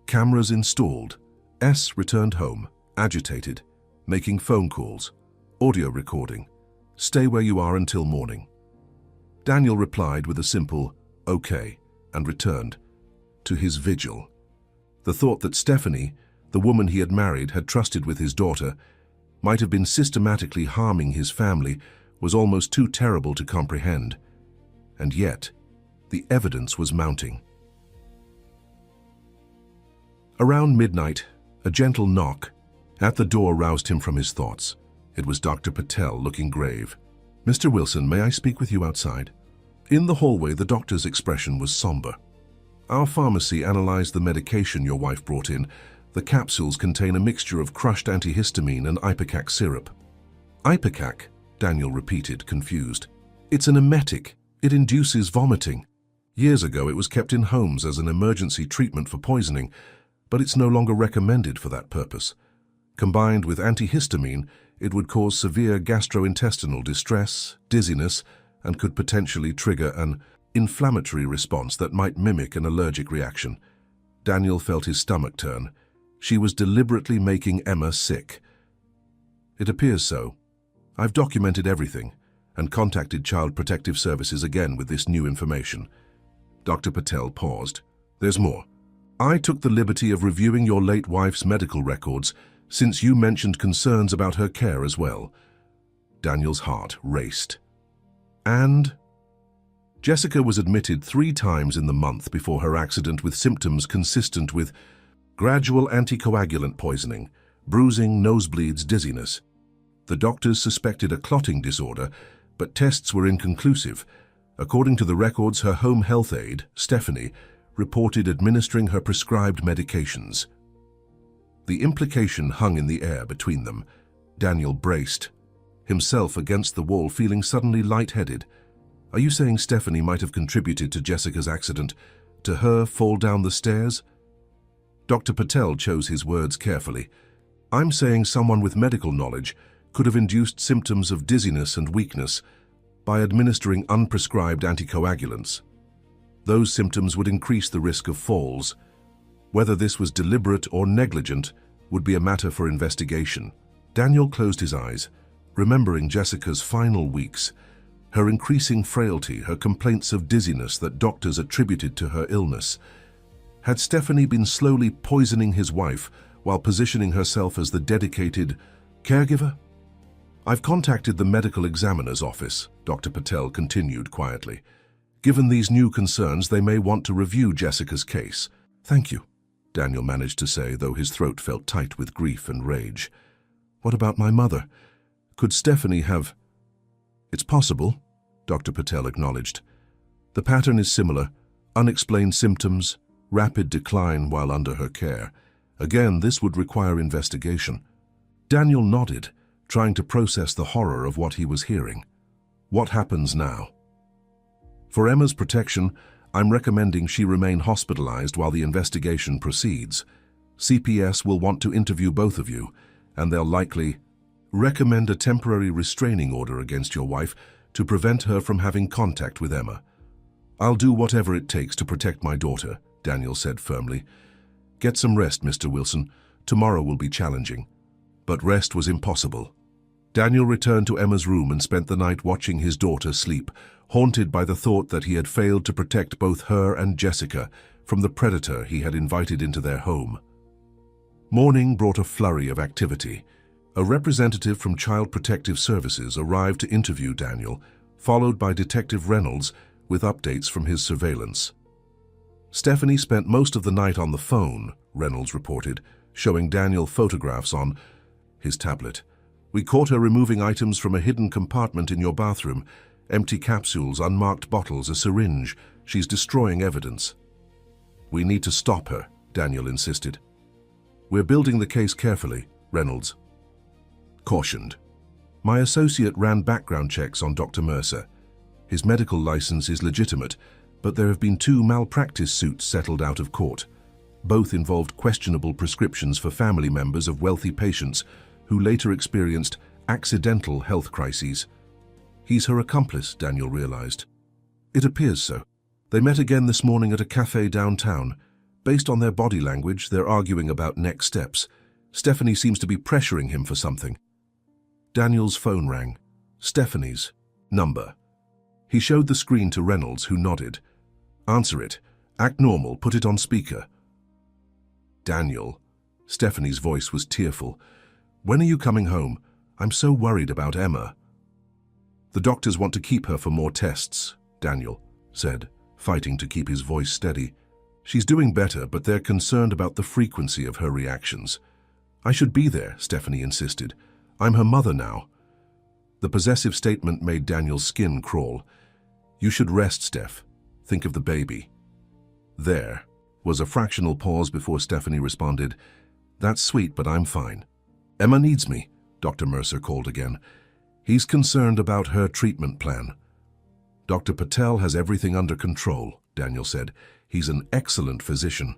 [SPEAKER 1] Cameras installed. S returned home, agitated, making phone calls, audio recording. Stay where you are until morning. Daniel replied with a simple, okay, and returned to his vigil. The thought that Stephanie, the woman he had married, had trusted with his daughter, might have been systematically harming his family was almost too terrible to comprehend. And yet, the evidence was mounting. Around midnight, a gentle knock at the door roused him from his thoughts. It was Dr. Patel, looking grave. Mr. Wilson, may I speak with you outside? In the hallway, the doctor's expression was somber. Our pharmacy analyzed the medication your wife brought in. The capsules contain a mixture of crushed antihistamine and ipecac syrup. Ipecac, Daniel repeated, confused. It's an emetic. It induces vomiting. Years ago, it was kept in homes as an emergency treatment for poisoning, but it's no longer recommended for that purpose. Combined with antihistamine, it would cause severe gastrointestinal distress, dizziness, and could potentially trigger an inflammatory response that might mimic an allergic reaction. Daniel felt his stomach turn. She was deliberately making Emma sick. It appears so. I've documented everything, and contacted Child Protective Services again with this new information. Dr. Patel paused. There's more. I took the liberty of reviewing your late wife's medical records since you mentioned concerns about her care as well. Daniel's heart raced. And? Jessica was admitted 3 times in the month before her accident with symptoms consistent with gradual anticoagulant poisoning, bruising, nosebleeds, dizziness. The doctors suspected a clotting disorder, but tests were inconclusive. According to the records, her home health aide, Stephanie, reported administering her prescribed medications. The implication hung in the air between them. Daniel braced, himself against the wall, feeling suddenly lightheaded. Are you saying Stephanie might have contributed to Jessica's accident, to her fall down the stairs? Dr. Patel chose his words carefully. I'm saying someone with medical knowledge could have induced symptoms of dizziness and weakness by administering unprescribed anticoagulants. Those symptoms would increase the risk of falls. Whether this was deliberate or negligent would be a matter for investigation. Daniel closed his eyes, remembering Jessica's final weeks, her increasing frailty, her complaints of dizziness that doctors attributed to her illness. Had Stephanie been slowly poisoning his wife while positioning herself as the dedicated caregiver? I've contacted the medical examiner's office, Dr. Patel continued quietly. Given these new concerns, they may want to review Jessica's case. Thank you, Daniel managed to say, though his throat felt tight with grief and rage. What about my mother? Could Stephanie have... It's possible, Dr. Patel acknowledged. The pattern is similar: unexplained symptoms, rapid decline while under her care. Again, this would require investigation. Daniel nodded, trying to process the horror of what he was hearing. What happens now? For Emma's protection, I'm recommending she remain hospitalized while the investigation proceeds. CPS will want to interview both of you, and they'll likely recommend a temporary restraining order against your wife to prevent her from having contact with Emma. I'll do whatever it takes to protect my daughter, Daniel said firmly. Get some rest, Mr. Wilson. Tomorrow will be challenging. But rest was impossible. Daniel returned to Emma's room and spent the night watching his daughter sleep, haunted by the thought that he had failed to protect both her and Jessica from the predator he had invited into their home. Morning brought a flurry of activity. A representative from Child Protective Services arrived to interview Daniel, followed by Detective Reynolds with updates from his surveillance. Stephanie spent most of the night on the phone, Reynolds reported, showing Daniel photographs on his tablet. We caught her removing items from a hidden compartment in your bathroom. Empty capsules, unmarked bottles, a syringe. She's destroying evidence. We need to stop her, Daniel insisted. We're building the case carefully, Reynolds cautioned. My associate ran background checks on Dr. Mercer. His medical license is legitimate, but there have been 2 malpractice suits settled out of court. Both involved questionable prescriptions for family members of wealthy patients who later experienced accidental health crises. He's her accomplice, Daniel realized. It appears so. They met again this morning at a cafe downtown. Based on their body language, they're arguing about next steps. Stephanie seems to be pressuring him for something. Daniel's phone rang. Stephanie's number. He showed the screen to Reynolds, who nodded. Answer it. Act normal. Put it on speaker. Daniel. Stephanie's voice was tearful. When are you coming home? I'm so worried about Emma. The doctors want to keep her for more tests, Daniel said, fighting to keep his voice steady. She's doing better, but they're concerned about the frequency of her reactions. I should be there, Stephanie insisted. I'm her mother now. The possessive statement made Daniel's skin crawl. You should rest, Steph. Think of the baby. There was a fractional pause before Stephanie responded. That's sweet, but I'm fine. Emma needs me, Dr. Mercer called again. He's concerned about her treatment plan. Dr. Patel has everything under control, Daniel said. He's an excellent physician.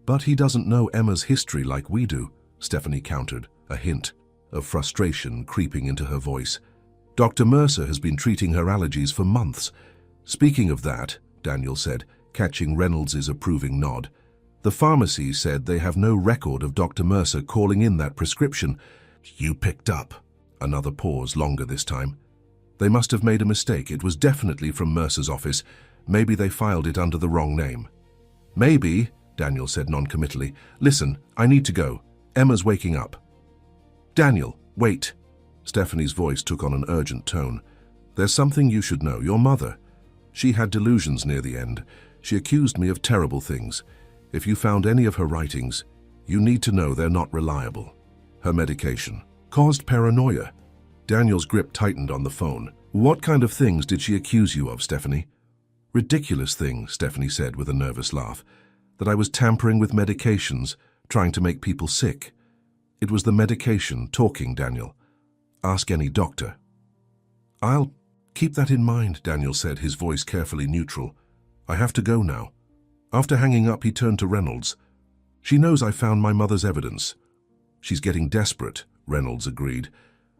[SPEAKER 1] But he doesn't know Emma's history like we do, Stephanie countered, a hint of frustration creeping into her voice. Dr. Mercer has been treating her allergies for months. Speaking of that, Daniel said, catching Reynolds' approving nod, the pharmacy said they have no record of Dr. Mercer calling in that prescription. You picked up. Another pause, longer this time. They must have made a mistake. It was definitely from Mercer's office. Maybe they filed it under the wrong name. Maybe, Daniel said non-committally. Listen, I need to go. Emma's waking up. Daniel, wait. Stephanie's voice took on an urgent tone. There's something you should know. Your mother. She had delusions near the end. She accused me of terrible things. If you found any of her writings, you need to know they're not reliable. Her medication caused paranoia. Daniel's grip tightened on the phone. What kind of things did she accuse you of, Stephanie? Ridiculous things, Stephanie said with a nervous laugh. That I was tampering with medications, trying to make people sick. It was the medication talking, Daniel. Ask any doctor. I'll keep that in mind, Daniel said, his voice carefully neutral. I have to go now. After hanging up, he turned to Reynolds. She knows I found my mother's evidence. She's getting desperate, Reynolds agreed.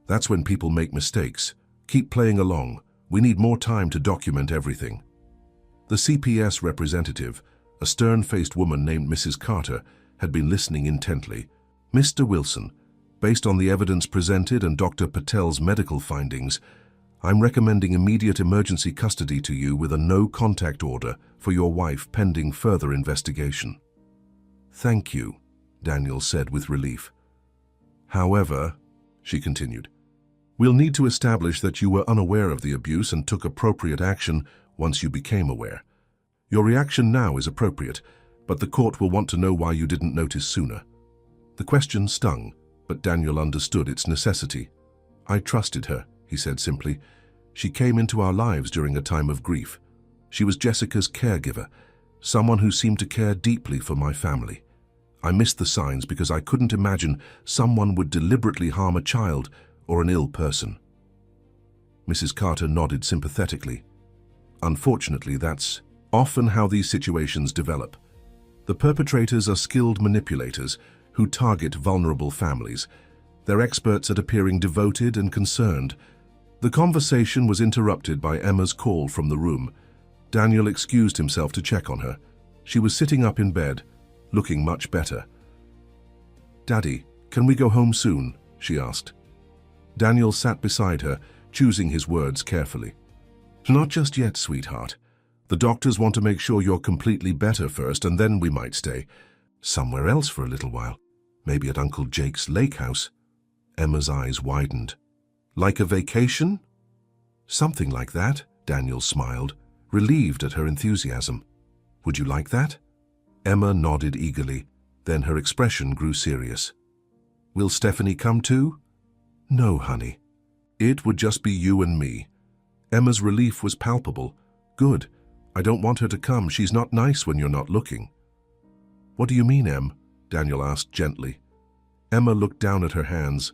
[SPEAKER 1] That's when people make mistakes. Keep playing along. We need more time to document everything. The CPS representative, a stern-faced woman named Mrs. Carter, had been listening intently. Mr. Wilson, based on the evidence presented and Dr. Patel's medical findings, I'm recommending immediate emergency custody to you with a no-contact order for your wife pending further investigation. Thank you, Daniel said with relief. However, she continued, we'll need to establish that you were unaware of the abuse and took appropriate action once you became aware. Your reaction now is appropriate, but the court will want to know why you didn't notice sooner. The question stung, but Daniel understood its necessity. I trusted her, he said simply. She came into our lives during a time of grief. She was Jessica's caregiver, someone who seemed to care deeply for my family. I missed the signs because I couldn't imagine someone would deliberately harm a child or an ill person. Mrs. Carter nodded sympathetically. Unfortunately, that's often how these situations develop. The perpetrators are skilled manipulators who target vulnerable families. They're experts at appearing devoted and concerned. The conversation was interrupted by Emma's call from the room. Daniel excused himself to check on her. She was sitting up in bed, looking much better. Daddy, can we go home soon? She asked. Daniel sat beside her, choosing his words carefully. Not just yet, sweetheart. The doctors want to make sure you're completely better first, and then we might stay somewhere else for a little while. Maybe at Uncle Jake's lake house. Emma's eyes widened. Like a vacation? Something like that, Daniel smiled, relieved at her enthusiasm. Would you like that? Emma nodded eagerly, then her expression grew serious. Will Stephanie come too? No, honey. It would just be you and me. Emma's relief was palpable. Good. I don't want her to come. She's not nice when you're not looking. What do you mean, Em? Daniel asked gently. Emma looked down at her hands.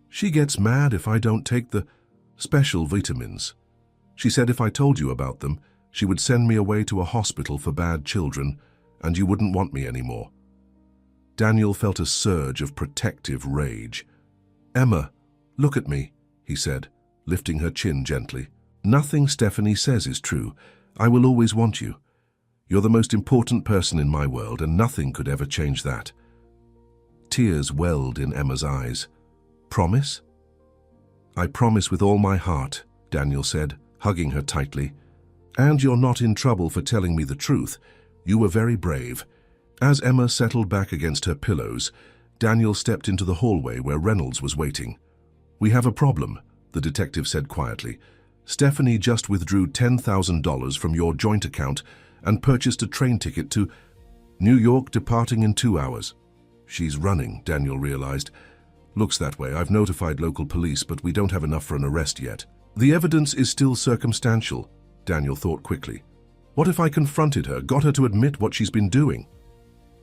[SPEAKER 1] She gets mad if I don't take the special vitamins. She said if I told you about them, she would send me away to a hospital for bad children, and you wouldn't want me anymore. Daniel felt a surge of protective rage. Emma, look at me, he said, lifting her chin gently. Nothing Stephanie says is true. I will always want you. You're the most important person in my world, and nothing could ever change that. Tears welled in Emma's eyes. Promise? I promise with all my heart, Daniel said, hugging her tightly. And you're not in trouble for telling me the truth. You were very brave. As Emma settled back against her pillows, Daniel stepped into the hallway where Reynolds was waiting. We have a problem, the detective said quietly. Stephanie just withdrew $10,000 from your joint account and purchased a train ticket to New York, departing in 2 hours. She's running, Daniel realized. Looks that way. I've notified local police, but we don't have enough for an arrest yet. The evidence is still circumstantial, Daniel thought quickly. What if I confronted her, got her to admit what she's been doing?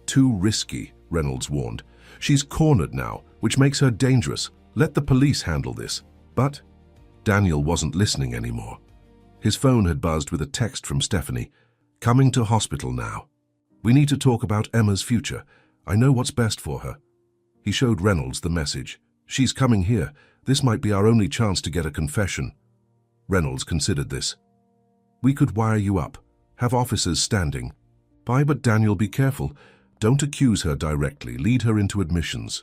[SPEAKER 1] Too risky, Reynolds warned. She's cornered now, which makes her dangerous. Let the police handle this. But Daniel wasn't listening anymore. His phone had buzzed with a text from Stephanie. Coming to hospital now. We need to talk about Emma's future. I know what's best for her. He showed Reynolds the message. She's coming here. This might be our only chance to get a confession. Reynolds considered this. We could wire you up. Have officers standing. But Daniel, be careful. Don't accuse her directly. Lead her into admissions.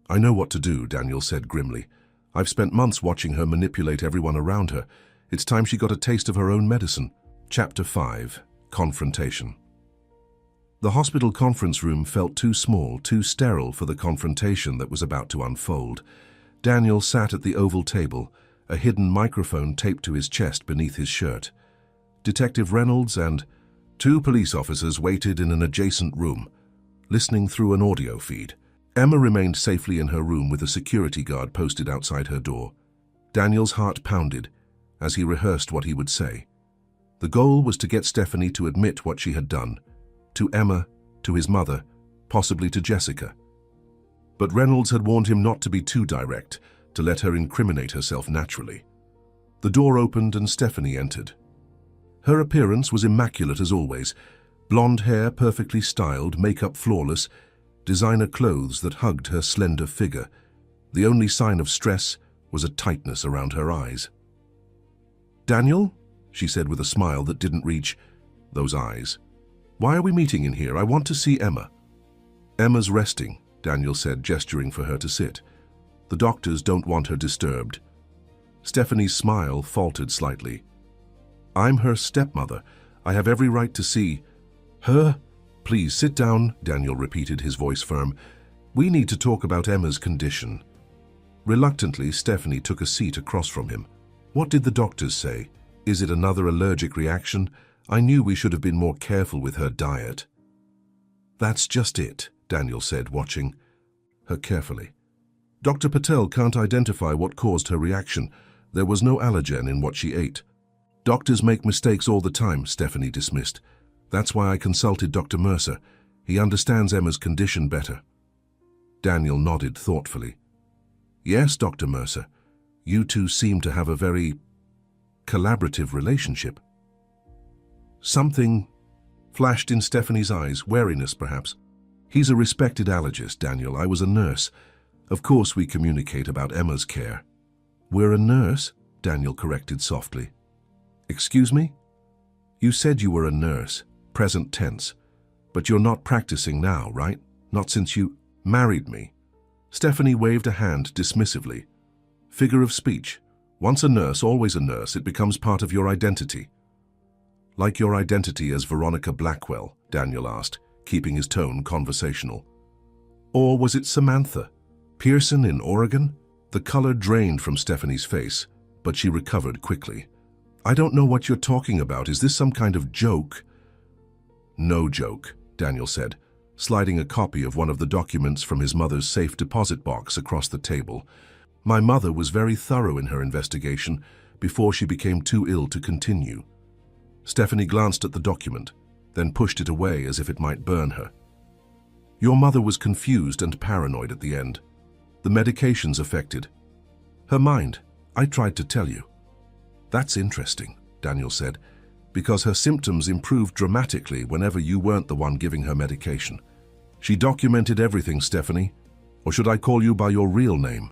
[SPEAKER 1] I know what to do, Daniel said grimly. I've spent months watching her manipulate everyone around her. It's time she got a taste of her own medicine. Chapter 5. Confrontation. The hospital conference room felt too small, too sterile for the confrontation that was about to unfold. Daniel sat at the oval table, a hidden microphone taped to his chest beneath his shirt. Detective Reynolds and 2 police officers waited in an adjacent room, listening through an audio feed. Emma remained safely in her room with a security guard posted outside her door. Daniel's heart pounded as he rehearsed what he would say. The goal was to get Stephanie to admit what she had done, to Emma, to his mother, possibly to Jessica. But Reynolds had warned him not to be too direct, to let her incriminate herself naturally. The door opened and Stephanie entered. Her appearance was immaculate as always, blonde hair perfectly styled, makeup flawless, designer clothes that hugged her slender figure. The only sign of stress was a tightness around her eyes. "Daniel?" she said with a smile that didn't reach those eyes. "Why are we meeting in here? I want to see Emma." "Emma's resting," Daniel said, gesturing for her to sit. "The doctors don't want her disturbed." Stephanie's smile faltered slightly. "I'm her stepmother. I have every right to see her." "Please sit down," Daniel repeated, his voice firm. "We need to talk about Emma's condition." Reluctantly, Stephanie took a seat across from him. "What did the doctors say? Is it another allergic reaction? I knew we should have been more careful with her diet." "That's just it," Daniel said, watching her carefully. "Dr. Patel can't identify what caused her reaction. There was no allergen in what she ate." "Doctors make mistakes all the time," Stephanie dismissed. "That's why I consulted Dr. Mercer. He understands Emma's condition better." Daniel nodded thoughtfully. "Yes, Dr. Mercer. You two seem to have a very collaborative relationship." Something flashed in Stephanie's eyes, wariness perhaps. "He's a respected allergist, Daniel. I was a nurse. Of course we communicate about Emma's care." "We're a nurse?" Daniel corrected softly. "Excuse me? You said you were a nurse, present tense. But you're not practicing now, right? Not since you married me." Stephanie waved a hand dismissively. "Figure of speech. Once a nurse, always a nurse. It becomes part of your identity." "Like your identity as Veronica Blackwell?" Daniel asked, keeping his tone conversational. "Or was it Samantha Pearson in Oregon?" The color drained from Stephanie's face, but she recovered quickly. "I don't know what you're talking about. Is this some kind of joke?" "No joke," Daniel said, sliding a copy of one of the documents from his mother's safe deposit box across the table. "My mother was very thorough in her investigation before she became too ill to continue." Stephanie glanced at the document, then pushed it away as if it might burn her. "Your mother was confused and paranoid at the end. The medications affected her mind. I tried to tell you." "That's interesting," Daniel said, "because her symptoms improved dramatically whenever you weren't the one giving her medication. She documented everything, Stephanie. Or should I call you by your real name?"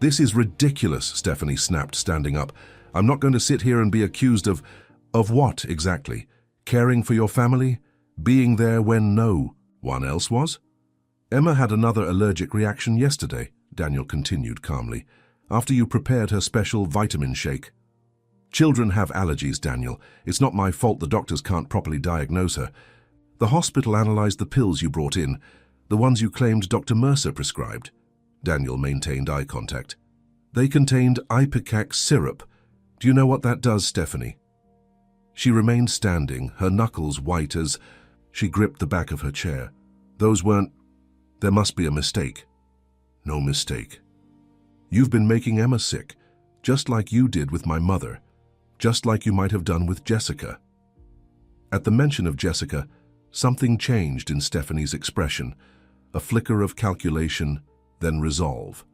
[SPEAKER 1] "This is ridiculous," Stephanie snapped, standing up. "I'm not going to sit here and be accused of what exactly? Caring for your family? Being there when no one else was?" "Emma had another allergic reaction yesterday," Daniel continued calmly, "after you prepared her special vitamin shake." "Children have allergies, Daniel. It's not my fault the doctors can't properly diagnose her. The hospital analyzed the pills you brought in, the ones you claimed Dr. Mercer prescribed." Daniel maintained eye contact. "They contained ipecac syrup. Do you know what that does, Stephanie?" She remained standing, her knuckles white as she gripped the back of her chair. "Those weren't... There must be a mistake." "No mistake. You've been making Emma sick, just like you did with my mother, just like you might have done with Jessica." At the mention of Jessica, something changed in Stephanie's expression, a flicker of calculation, then resolve.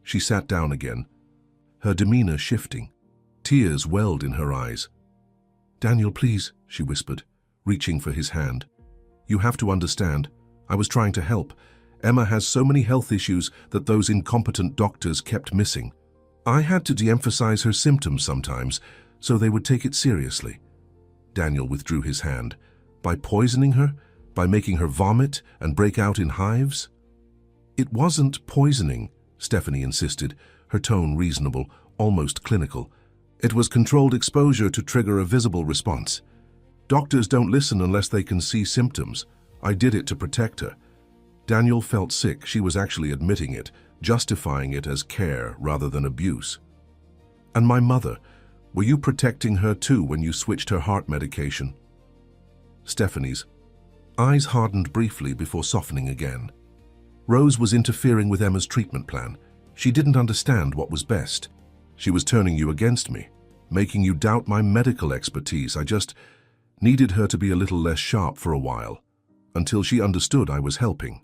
[SPEAKER 1] She sat down again, her demeanor shifting. Tears welled in her eyes. "Daniel, please," she whispered, reaching for his hand. "You have to understand. I was trying to help. Emma has so many health issues that those incompetent doctors kept missing. I had to de-emphasize her symptoms sometimes, so they would take it seriously." Daniel withdrew his hand. "By poisoning her? By making her vomit and break out in hives?" "It wasn't poisoning," Stephanie insisted, her tone reasonable, almost clinical. It was controlled exposure to trigger a visible response. Doctors don't listen unless they can see symptoms. I did it to protect her. Daniel felt sick. She was actually admitting it, justifying it as care rather than abuse. And my mother, were you protecting her too when you switched her heart medication? Stephanie's eyes hardened briefly before softening again. Rose was interfering with Emma's treatment plan. She didn't understand what was best. She was turning you against me, making you doubt my medical expertise. I just needed her to be a little less sharp for a while, until she understood I was helping.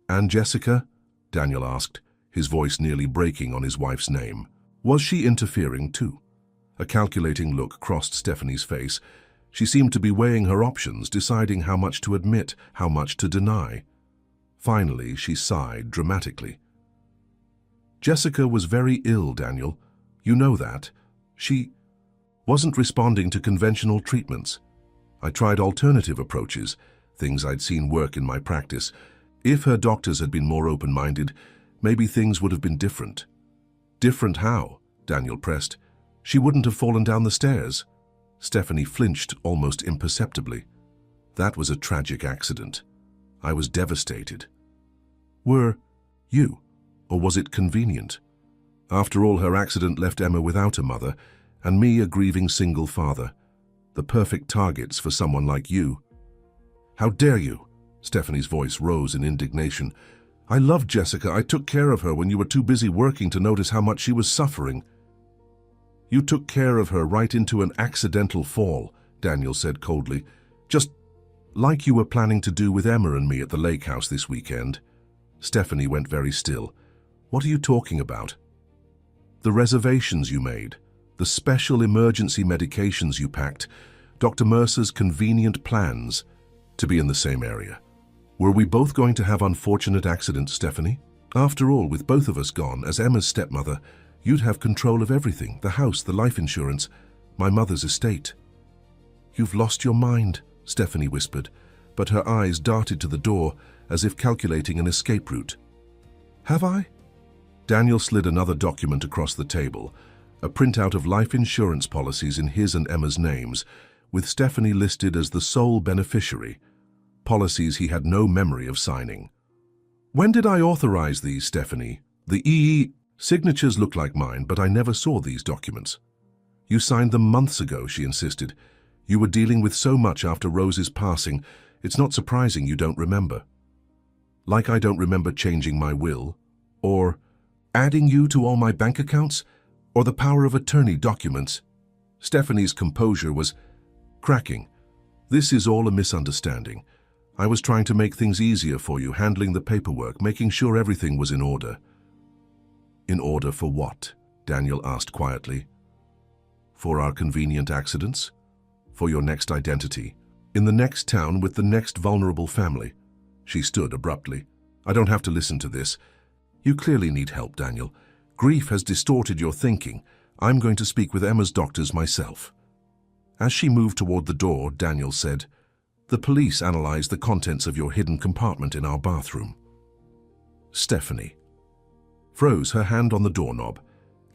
[SPEAKER 1] And Jessica? Daniel asked, his voice nearly breaking on his wife's name. Was she interfering too? A calculating look crossed Stephanie's face. She seemed to be weighing her options, deciding how much to admit, how much to deny. Finally, she sighed dramatically. Jessica was very ill, Daniel. You know that. She wasn't responding to conventional treatments. I tried alternative approaches, things I'd seen work in my practice. If her doctors had been more open-minded, maybe things would have been different. Different how? Daniel pressed. She wouldn't have fallen down the stairs. Stephanie flinched almost imperceptibly. That was a tragic accident. I was devastated. Were you? Or was it convenient? After all, her accident left Emma without a mother, and me a grieving single father. The perfect targets for someone like you. How dare you? Stephanie's voice rose in indignation. I loved Jessica. I took care of her when you were too busy working to notice how much she was suffering. You took care of her right into an accidental fall, Daniel said coldly. Just like you were planning to do with Emma and me at the lake house this weekend. Stephanie went very still. What are you talking about? The reservations you made, the special emergency medications you packed, Dr. Mercer's convenient plans to be in the same area. Were we both going to have unfortunate accidents, Stephanie? After all, with both of us gone, as Emma's stepmother, you'd have control of everything, the house, the life insurance, my mother's estate. You've lost your mind, Stephanie whispered, but her eyes darted to the door as if calculating an escape route. Have I? Daniel slid another document across the table, a printout of life insurance policies in his and Emma's names, with Stephanie listed as the sole beneficiary, policies he had no memory of signing. When did I authorize these, Stephanie? The EE signatures look like mine, but I never saw these documents. You signed them months ago, she insisted. You were dealing with so much after Rose's passing, it's not surprising you don't remember. Like I don't remember changing my will, or adding you to all my bank accounts, or the power of attorney documents. Stephanie's composure was cracking. This is all a misunderstanding. I was trying to make things easier for you, handling the paperwork, making sure everything was in order. In order for what? Daniel asked quietly. For our convenient accidents? For your next identity? In the next town with the next vulnerable family? She stood abruptly. I don't have to listen to this. You clearly need help, Daniel. Grief has distorted your thinking. I'm going to speak with Emma's doctors myself. As she moved toward the door, Daniel said, The police analyzed the contents of your hidden compartment in our bathroom. Stephanie froze, her hand on the doorknob.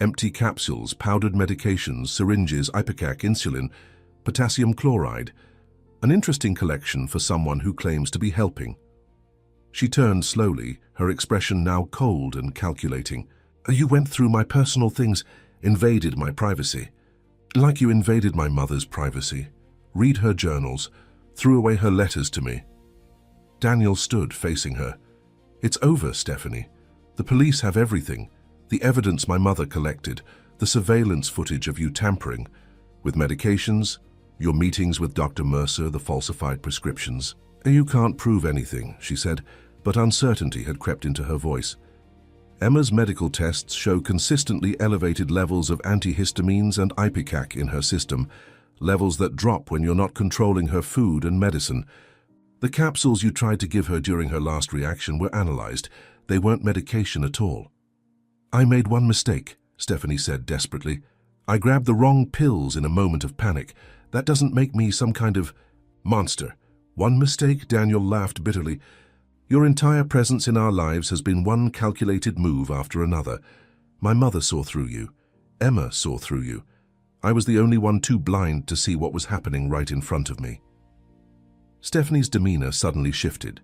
[SPEAKER 1] Empty capsules, powdered medications, syringes, ipecac, insulin, potassium chloride. An interesting collection for someone who claims to be helping. She turned slowly, her expression now cold and calculating. You went through my personal things, invaded my privacy. Like you invaded my mother's privacy. Read her journals, threw away her letters to me. Daniel stood facing her. It's over, Stephanie. The police have everything. The evidence my mother collected, the surveillance footage of you tampering with medications, your meetings with Dr. Mercer, the falsified prescriptions. You can't prove anything, she said, but uncertainty had crept into her voice. Emma's medical tests show consistently elevated levels of antihistamines and ipecac in her system, levels that drop when you're not controlling her food and medicine. The capsules you tried to give her during her last reaction were analyzed. They weren't medication at all. I made one mistake, Stephanie said desperately. I grabbed the wrong pills in a moment of panic. That doesn't make me some kind of monster. One mistake? Daniel laughed bitterly. Your entire presence in our lives has been one calculated move after another. My mother saw through you. Emma saw through you. I was the only one too blind to see what was happening right in front of me." Stephanie's demeanor suddenly shifted.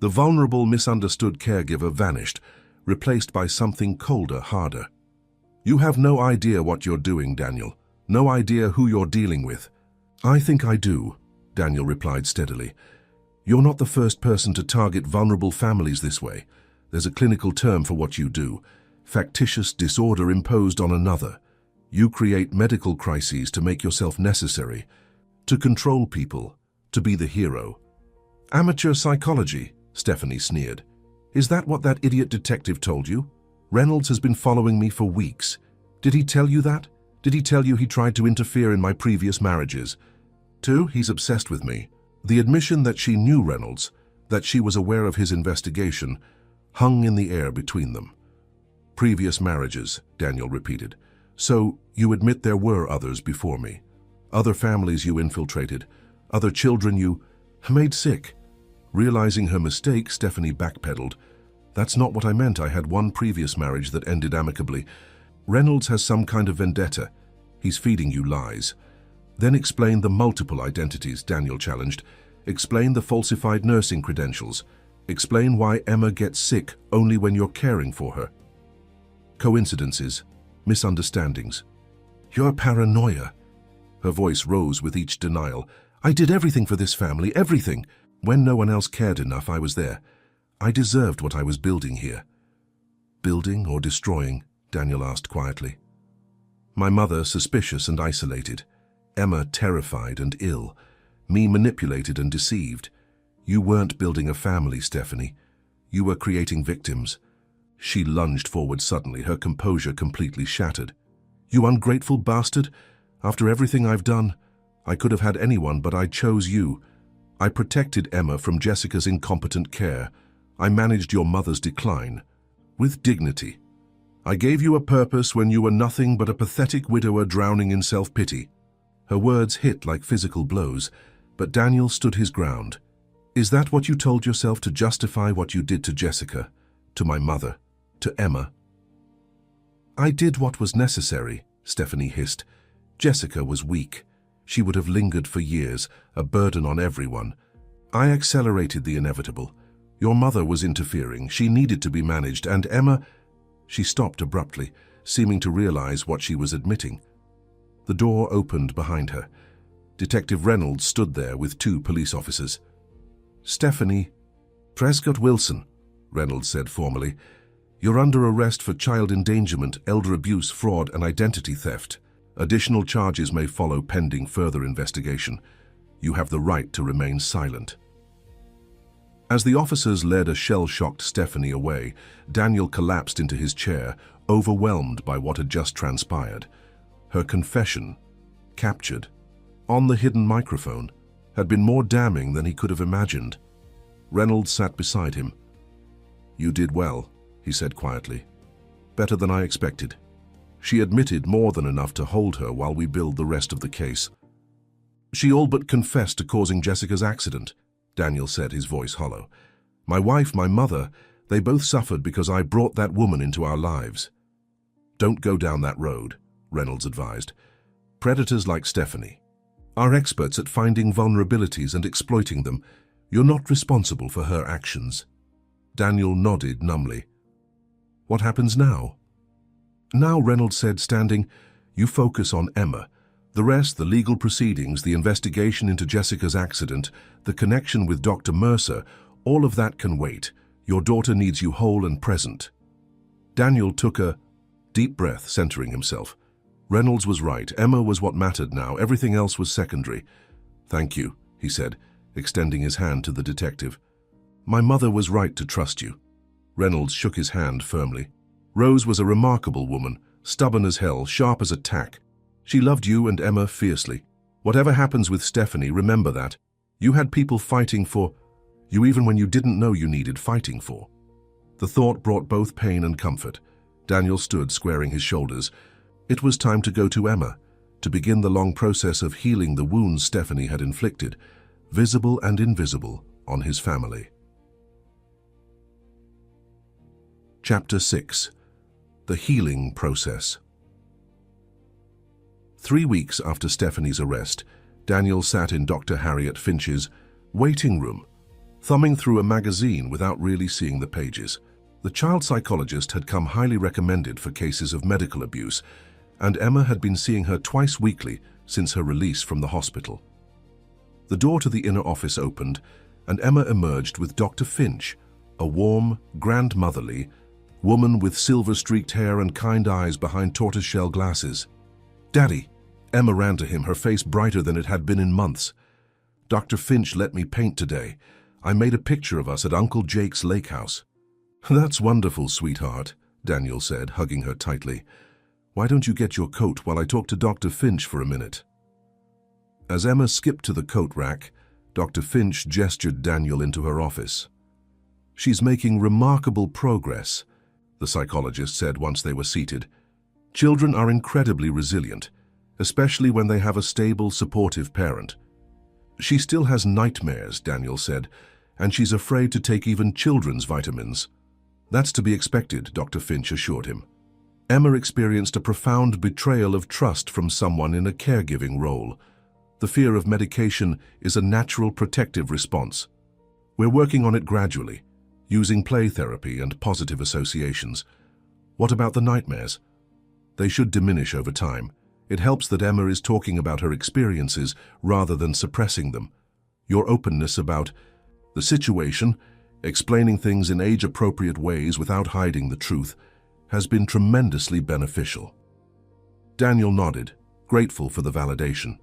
[SPEAKER 1] The vulnerable, misunderstood caregiver vanished, replaced by something colder, harder. "You have no idea what you're doing, Daniel. No idea who you're dealing with." "I think I do," Daniel replied steadily. "You're not the first person to target vulnerable families this way. There's a clinical term for what you do: factitious disorder imposed on another. You create medical crises to make yourself necessary, to control people, to be the hero." "Amateur psychology," Stephanie sneered. "Is that what that idiot detective told you? Reynolds has been following me for weeks. Did he tell you that? Did he tell you he tried to interfere in my previous marriages? Too, he's obsessed with me." The admission that she knew Reynolds, that she was aware of his investigation, hung in the air between them. "Previous marriages," Daniel repeated. "So, you admit there were others before me? Other families you infiltrated? Other children you made sick?" Realizing her mistake, Stephanie backpedaled. "That's not what I meant. I had one previous marriage that ended amicably. Reynolds has some kind of vendetta. He's feeding you lies." "Then explain the multiple identities," Daniel challenged. "Explain the falsified nursing credentials. Explain why Emma gets sick only when you're caring for her." "Coincidences, misunderstandings. Your paranoia." Her voice rose with each denial. "I did everything for this family, everything. When no one else cared enough, I was there. I deserved what I was building here." "Building or destroying?" Daniel asked quietly. "My mother suspicious and isolated. Emma terrified and ill. Me manipulated and deceived. You weren't building a family, Stephanie. You were creating victims." She lunged forward suddenly, her composure completely shattered. "You ungrateful bastard! After everything I've done, I could have had anyone, but I chose you. I protected Emma from Jessica's incompetent care. I managed your mother's decline. With dignity. I gave you a purpose when you were nothing but a pathetic widower drowning in self-pity." Her words hit like physical blows, but Daniel stood his ground. "Is that what you told yourself to justify what you did to Jessica, to my mother, to Emma?" "I did what was necessary," Stephanie hissed. "Jessica was weak. She would have lingered for years, a burden on everyone. I accelerated the inevitable. Your mother was interfering. She needed to be managed, and Emma—" She stopped abruptly, seeming to realize what she was admitting. The door opened behind her. Detective Reynolds stood there with two police officers. "Stephanie Prescott Wilson," Reynolds said formally, "you're under arrest for child endangerment, elder abuse, fraud, and identity theft. Additional charges may follow pending further investigation. You have the right to remain silent." As the officers led a shell-shocked Stephanie away, Daniel collapsed into his chair, overwhelmed by what had just transpired. Her confession, captured, on the hidden microphone, had been more damning than he could have imagined. Reynolds sat beside him. "You did well," he said quietly. "Better than I expected. She admitted more than enough to hold her while we build the rest of the case." "She all but confessed to causing Jessica's accident," Daniel said, his voice hollow. "My wife, my mother, they both suffered because I brought that woman into our lives." "Don't go down that road," Reynolds advised. "Predators like Stephanie are experts at finding vulnerabilities and exploiting them. You're not responsible for her actions." Daniel nodded numbly. "What happens now?" "Now," Reynolds said, standing, "you focus on Emma. The rest, the legal proceedings, the investigation into Jessica's accident, the connection with Dr. Mercer, all of that can wait. Your daughter needs you whole and present." Daniel took a deep breath, centering himself. Reynolds was right. Emma was what mattered now. Everything else was secondary. "Thank you," he said, extending his hand to the detective. "My mother was right to trust you." Reynolds shook his hand firmly. "Rose was a remarkable woman, stubborn as hell, sharp as a tack. She loved you and Emma fiercely. Whatever happens with Stephanie, remember that. You had people fighting for you even when you didn't know you needed fighting for." The thought brought both pain and comfort. Daniel stood, squaring his shoulders. It was time to go to Emma, to begin the long process of healing the wounds Stephanie had inflicted, visible and invisible, on his family. Chapter 6. The Healing Process. 3 weeks after Stephanie's arrest, Daniel sat in Dr. Harriet Finch's waiting room, thumbing through a magazine without really seeing the pages. The child psychologist had come highly recommended for cases of medical abuse, and Emma had been seeing her twice weekly since her release from the hospital. The door to the inner office opened, and Emma emerged with Dr. Finch, a warm, grandmotherly woman with silver-streaked hair and kind eyes behind tortoiseshell glasses. "Daddy!" Emma ran to him, her face brighter than it had been in months. "Dr. Finch let me paint today. I made a picture of us at Uncle Jake's lake house." "That's wonderful, sweetheart," Daniel said, hugging her tightly. "Why don't you get your coat while I talk to Dr. Finch for a minute?" As Emma skipped to the coat rack, Dr. Finch gestured Daniel into her office. "She's making remarkable progress," the psychologist said once they were seated. "Children are incredibly resilient, especially when they have a stable, supportive parent." "She still has nightmares," Daniel said, "and she's afraid to take even children's vitamins." "That's to be expected," Dr. Finch assured him. Emma experienced a profound betrayal of trust from someone in a caregiving role. The fear of medication is a natural protective response. We're working on it gradually, using play therapy and positive associations. What about the nightmares? They should diminish over time. It helps that Emma is talking about her experiences rather than suppressing them. Your openness about the situation, explaining things in age-appropriate ways without hiding the truth, has been tremendously beneficial. Daniel nodded, grateful for the validation.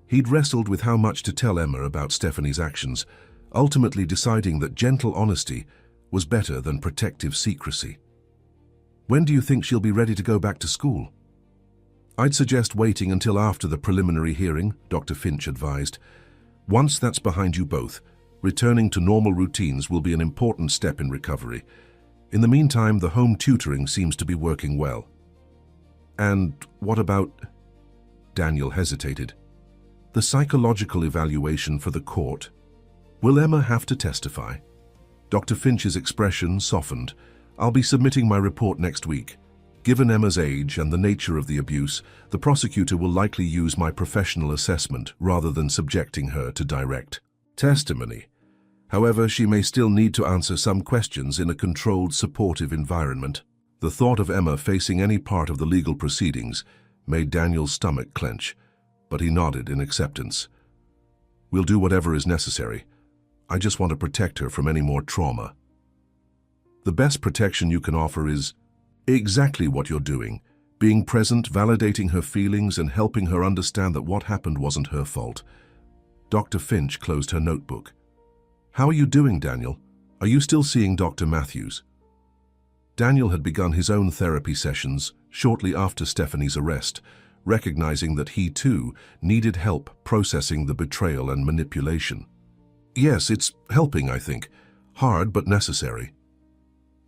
[SPEAKER 1] He'd wrestled with how much to tell Emma about Stephanie's actions, ultimately deciding that gentle honesty was better than protective secrecy. "When do you think she'll be ready to go back to school?" "I'd suggest waiting until after the preliminary hearing," Dr. Finch advised. "Once that's behind you both, returning to normal routines will be an important step in recovery. In the meantime, the home tutoring seems to be working well." "And what about—" Daniel hesitated. "The psychological evaluation for the court. Will Emma have to testify?" Dr. Finch's expression softened. "I'll be submitting my report next week. Given Emma's age and the nature of the abuse, the prosecutor will likely use my professional assessment rather than subjecting her to direct testimony. However, she may still need to answer some questions in a controlled, supportive environment." The thought of Emma facing any part of the legal proceedings made Daniel's stomach clench, but he nodded in acceptance. "We'll do whatever is necessary. I just want to protect her from any more trauma." "The best protection you can offer is exactly what you're doing, being present, validating her feelings, and helping her understand that what happened wasn't her fault." Dr. Finch closed her notebook. "How are you doing, Daniel? Are you still seeing Dr. Matthews?" Daniel had begun his own therapy sessions shortly after Stephanie's arrest, recognizing that he, too, needed help processing the betrayal and manipulation. "Yes, it's helping, I think. Hard, but necessary."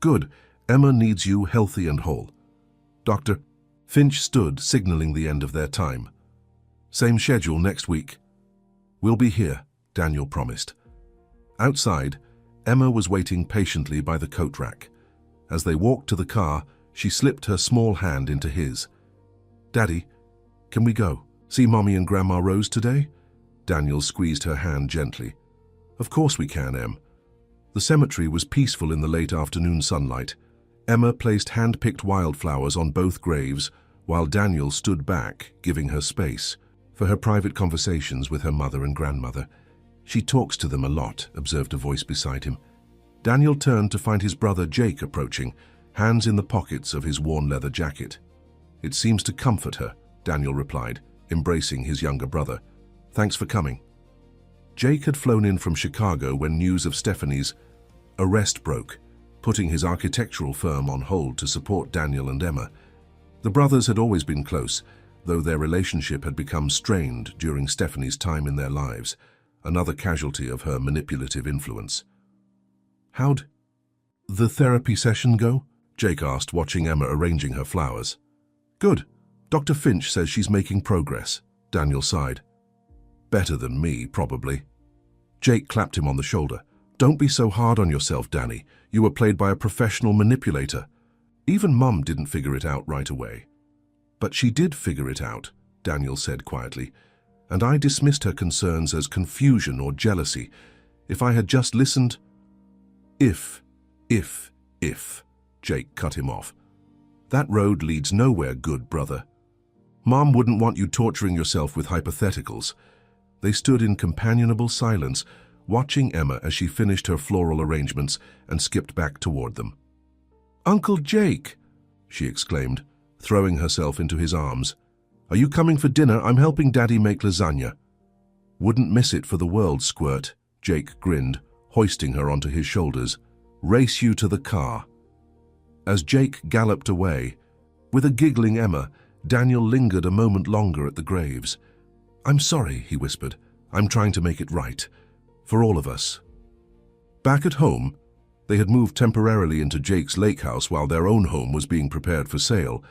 [SPEAKER 1] "Good. Emma needs you healthy and whole." Dr. Finch stood, signaling the end of their time. "Same schedule next week." "We'll be here," Daniel promised. Outside, Emma was waiting patiently by the coat rack. As they walked to the car, she slipped her small hand into his. "Daddy, can we go? See Mommy and Grandma Rose today?" Daniel squeezed her hand gently. "Of course we can, Em." The cemetery was peaceful in the late afternoon sunlight. Emma placed hand-picked wildflowers on both graves, while Daniel stood back, giving her space for her private conversations with her mother and grandmother. "She talks to them a lot," observed a voice beside him. Daniel turned to find his brother Jake approaching, hands in the pockets of his worn leather jacket. "It seems to comfort her," Daniel replied, embracing his younger brother. "Thanks for coming." Jake had flown in from Chicago when news of Stephanie's arrest broke, putting his architectural firm on hold to support Daniel and Emma. The brothers had always been close, though their relationship had become strained during Stephanie's time in their lives, another casualty of her manipulative influence. "How'd the therapy session go?" Jake asked, watching Emma arranging her flowers. "Good. Dr. Finch says she's making progress," Daniel sighed. "Better than me, probably." Jake clapped him on the shoulder. Don't be so hard on yourself, Danny. You were played by a professional manipulator. Even Mum didn't figure it out right away. But she did figure it out, Daniel said quietly, and I dismissed her concerns as confusion or jealousy. If I had just listened... If, Jake cut him off. That road leads nowhere good, brother. Mom wouldn't want you torturing yourself with hypotheticals. They stood in companionable silence, watching Emma as she finished her floral arrangements and skipped back toward them. "Uncle Jake!" she exclaimed, throwing herself into his arms. "Are you coming for dinner? I'm helping Daddy make lasagna." "Wouldn't miss it for the world, Squirt," Jake grinned, hoisting her onto his shoulders. "Race you to the car." As Jake galloped away, with a giggling Emma, Daniel lingered a moment longer at the graves. "I'm sorry," he whispered. "I'm trying to make it right. For all of us." Back at home, they had moved temporarily into Jake's lake house while their own home was being prepared for sale.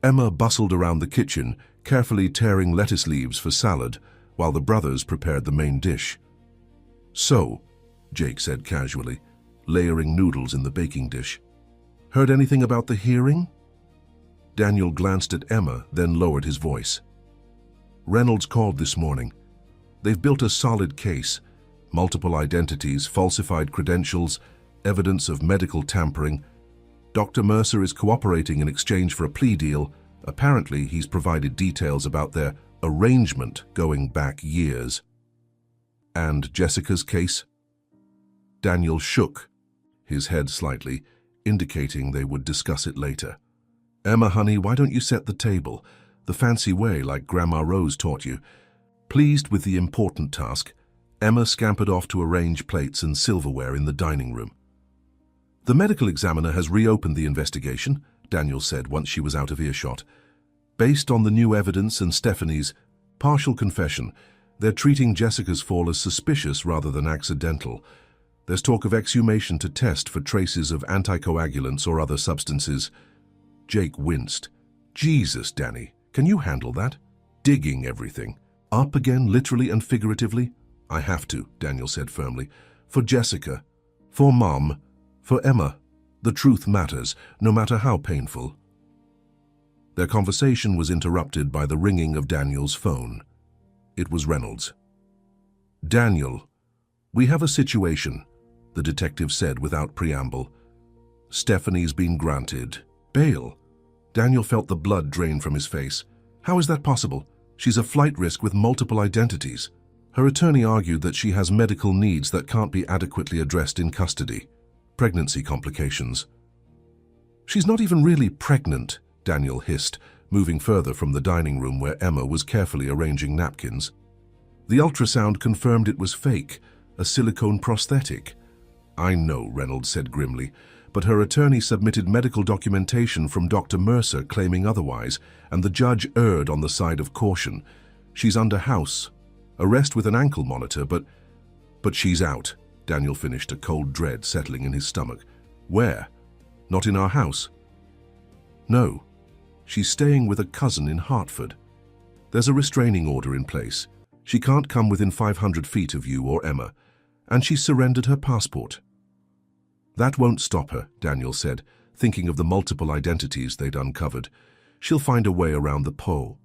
[SPEAKER 1] Emma bustled around the kitchen, carefully tearing lettuce leaves for salad, while the brothers prepared the main dish. "So," Jake said casually, layering noodles in the baking dish. "Heard anything about the hearing?" Daniel glanced at Emma, then lowered his voice. "Reynolds called this morning. They've built a solid case. Multiple identities, falsified credentials, evidence of medical tampering. Dr. Mercer is cooperating in exchange for a plea deal. Apparently, he's provided details about their arrangement going back years." "And Jessica's case?" Daniel shook his head slightly, indicating they would discuss it later. "Emma, honey, why don't you set the table, the fancy way like Grandma Rose taught you?" Pleased with the important task, Emma scampered off to arrange plates and silverware in the dining room. "The medical examiner has reopened the investigation," Daniel said once she was out of earshot. "Based on the new evidence and Stephanie's partial confession, they're treating Jessica's fall as suspicious rather than accidental. There's talk of exhumation to test for traces of anticoagulants or other substances." Jake winced. "Jesus, Danny, can you handle that? Digging everything up again, literally and figuratively?" "I have to," Daniel said firmly. "For Jessica, for Mom, for Emma. The truth matters, no matter how painful." Their conversation was interrupted by the ringing of Daniel's phone. It was Reynolds. "Daniel, we have a situation," the detective said without preamble. "Stephanie's been granted bail." Daniel felt the blood drain from his face. "How is that possible? She's a flight risk with multiple identities." Her attorney argued that she has medical needs that can't be adequately addressed in custody. Pregnancy complications. "She's not even really pregnant," Daniel hissed, moving further from the dining room where Emma was carefully arranging napkins. "The ultrasound confirmed it was fake, a silicone prosthetic." "I know," Reynolds said grimly, but her attorney submitted medical documentation from Dr. Mercer claiming otherwise, and the judge erred on the side of caution. "She's under house arrest with an ankle monitor, but she's out," Daniel finished, a cold dread settling in his stomach. "Where? Not in our house?" "No. She's staying with a cousin in Hartford. There's a restraining order in place. She can't come within 500 feet of you or Emma, and she surrendered her passport." "That won't stop her," Daniel said, thinking of the multiple identities they'd uncovered. "She'll find a way around the pole.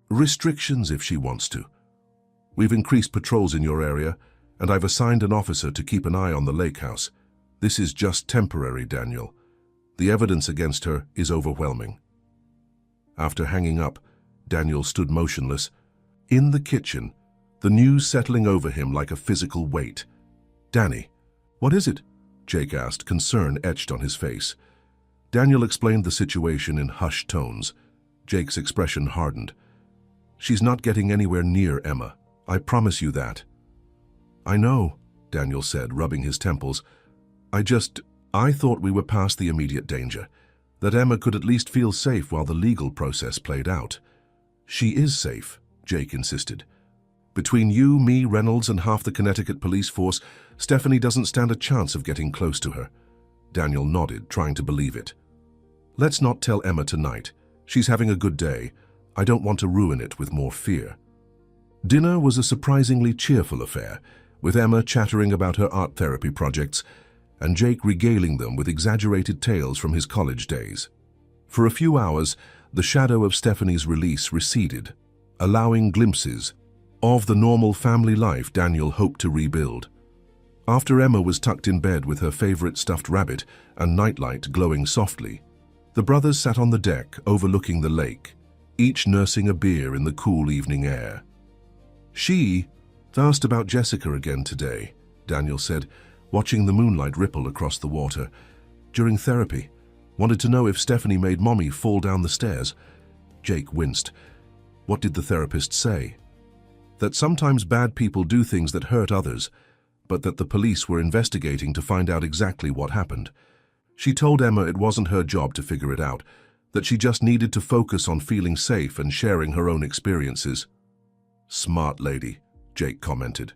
[SPEAKER 1] Restrictions if she wants to. We've increased patrols in your area, and I've assigned an officer to keep an eye on the lake house. This is just temporary, Daniel. The evidence against her is overwhelming." After hanging up, Daniel stood motionless. In the kitchen, the news settling over him like a physical weight. "Danny, what is it?" Jake asked, concern etched on his face. Daniel explained the situation in hushed tones. Jake's expression hardened. "She's not getting anywhere near Emma. I promise you that." "I know," Daniel said, rubbing his temples. I thought we were past the immediate danger, that Emma could at least feel safe while the legal process played out." "She is safe," Jake insisted. "Between you, me, Reynolds, and half the Connecticut police force, Stephanie doesn't stand a chance of getting close to her." Daniel nodded, trying to believe it. "Let's not tell Emma tonight. She's having a good day. I don't want to ruin it with more fear." Dinner was a surprisingly cheerful affair, with Emma chattering about her art therapy projects and Jake regaling them with exaggerated tales from his college days. For a few hours, the shadow of Stephanie's release receded, allowing glimpses of the normal family life Daniel hoped to rebuild. After Emma was tucked in bed with her favorite stuffed rabbit and nightlight glowing softly, the brothers sat on the deck overlooking the lake, each nursing a beer in the cool evening air. "She asked about Jessica again today," Daniel said, watching the moonlight ripple across the water. "During therapy, wanted to know if Stephanie made Mommy fall down the stairs." Jake winced. "What did the therapist say?" "That sometimes bad people do things that hurt others, but that the police were investigating to find out exactly what happened. She told Emma it wasn't her job to figure it out, that she just needed to focus on feeling safe and sharing her own experiences." "Smart lady," Jake commented.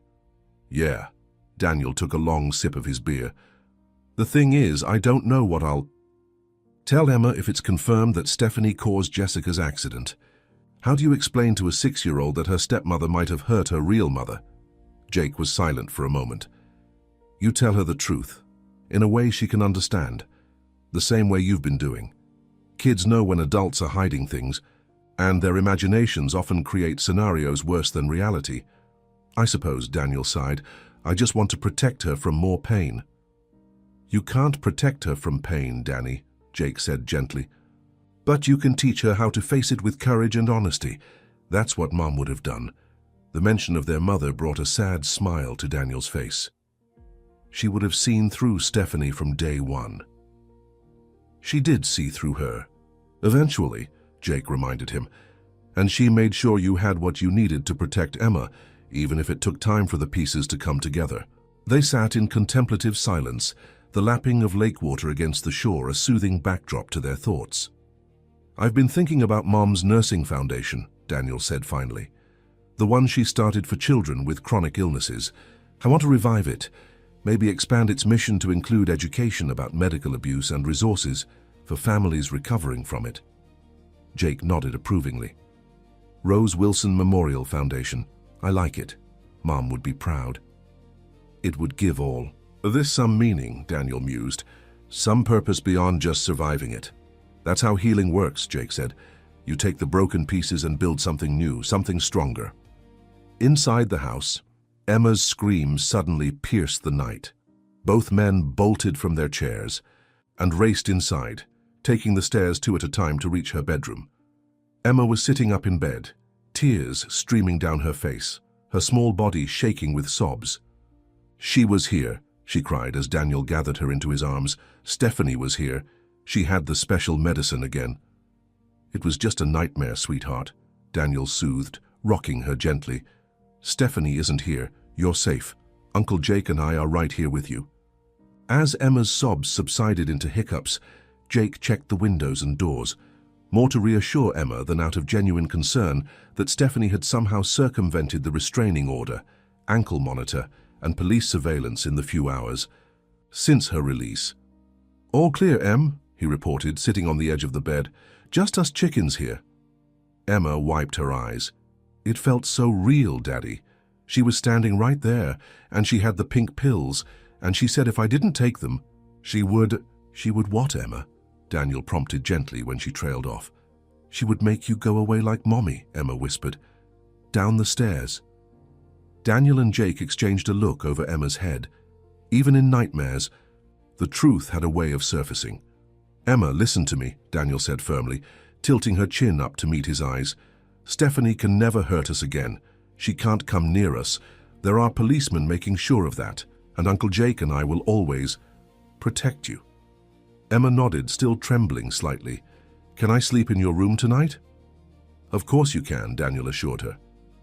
[SPEAKER 1] "Yeah." Daniel took a long sip of his beer. "The thing is, I don't know what I'll tell Emma if it's confirmed that Stephanie caused Jessica's accident. How do you explain to a 6-year-old that her stepmother might have hurt her real mother?" Jake was silent for a moment. "You tell her the truth, in a way she can understand, the same way you've been doing. Kids know when adults are hiding things, and their imaginations often create scenarios worse than reality. I suppose," Daniel sighed, "I just want to protect her from more pain." "You can't protect her from pain, Danny," Jake said gently. "But you can teach her how to face it with courage and honesty. That's what Mom would have done." The mention of their mother brought a sad smile to Daniel's face. She would have seen through Stephanie from day one. "She did see through her. Eventually," Jake reminded him, "and she made sure you had what you needed to protect Emma, even if it took time for the pieces to come together." They sat in contemplative silence, the lapping of lake water against the shore a soothing backdrop to their thoughts. "I've been thinking about Mom's nursing foundation," Daniel said finally. "The one she started for children with chronic illnesses. I want to revive it, maybe expand its mission to include education about medical abuse and resources for families recovering from it." Jake nodded approvingly. "Rose Wilson Memorial Foundation. I like it. Mom would be proud. It would give all this some meaning," Daniel mused. "Some purpose beyond just surviving it. That's how healing works," Jake said. "You take the broken pieces and build something new, something stronger." Inside the house, Emma's screams suddenly pierced the night. Both men bolted from their chairs and raced inside, taking the stairs 2 at a time to reach her bedroom. Emma was sitting up in bed, tears streaming down her face, her small body shaking with sobs. "She was here," she cried as Daniel gathered her into his arms. "Stephanie was here. She had the special medicine again." "It was just a nightmare, sweetheart," Daniel soothed, rocking her gently. "Stephanie isn't here. You're safe. Uncle Jake and I are right here with you." As Emma's sobs subsided into hiccups, Jake checked the windows and doors, more to reassure Emma than out of genuine concern that Stephanie had somehow circumvented the restraining order, ankle monitor, and police surveillance in the few hours since her release. "All clear, Em," he reported, sitting on the edge of the bed. "Just us chickens here." Emma wiped her eyes. "It felt so real, Daddy. She was standing right there, and she had the pink pills, and she said if I didn't take them, she would..." "She would what, Emma?" Daniel prompted gently when she trailed off. "She would make you go away like Mommy," Emma whispered. "Down the stairs." Daniel and Jake exchanged a look over Emma's head. Even in nightmares, the truth had a way of surfacing. "Emma, listen to me," Daniel said firmly, tilting her chin up to meet his eyes. "Stephanie can never hurt us again. She can't come near us. There are policemen making sure of that, and Uncle Jake and I will always protect you." Emma nodded, still trembling slightly. "Can I sleep in your room tonight?" "Of course you can," Daniel assured her.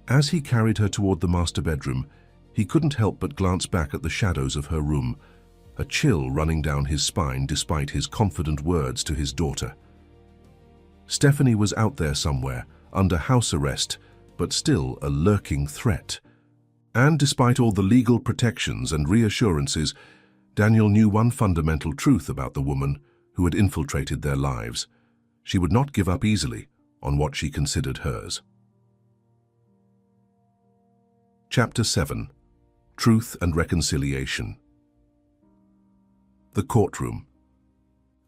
[SPEAKER 1] As he carried her toward the master bedroom, he couldn't help but glance back at the shadows of her room, a chill running down his spine despite his confident words to his daughter. Stephanie was out there somewhere, under house arrest, but still a lurking threat. And despite all the legal protections and reassurances, Daniel knew one fundamental truth about the woman who had infiltrated their lives. She would not give up easily on what she considered hers. Chapter 7. Truth and reconciliation. The courtroom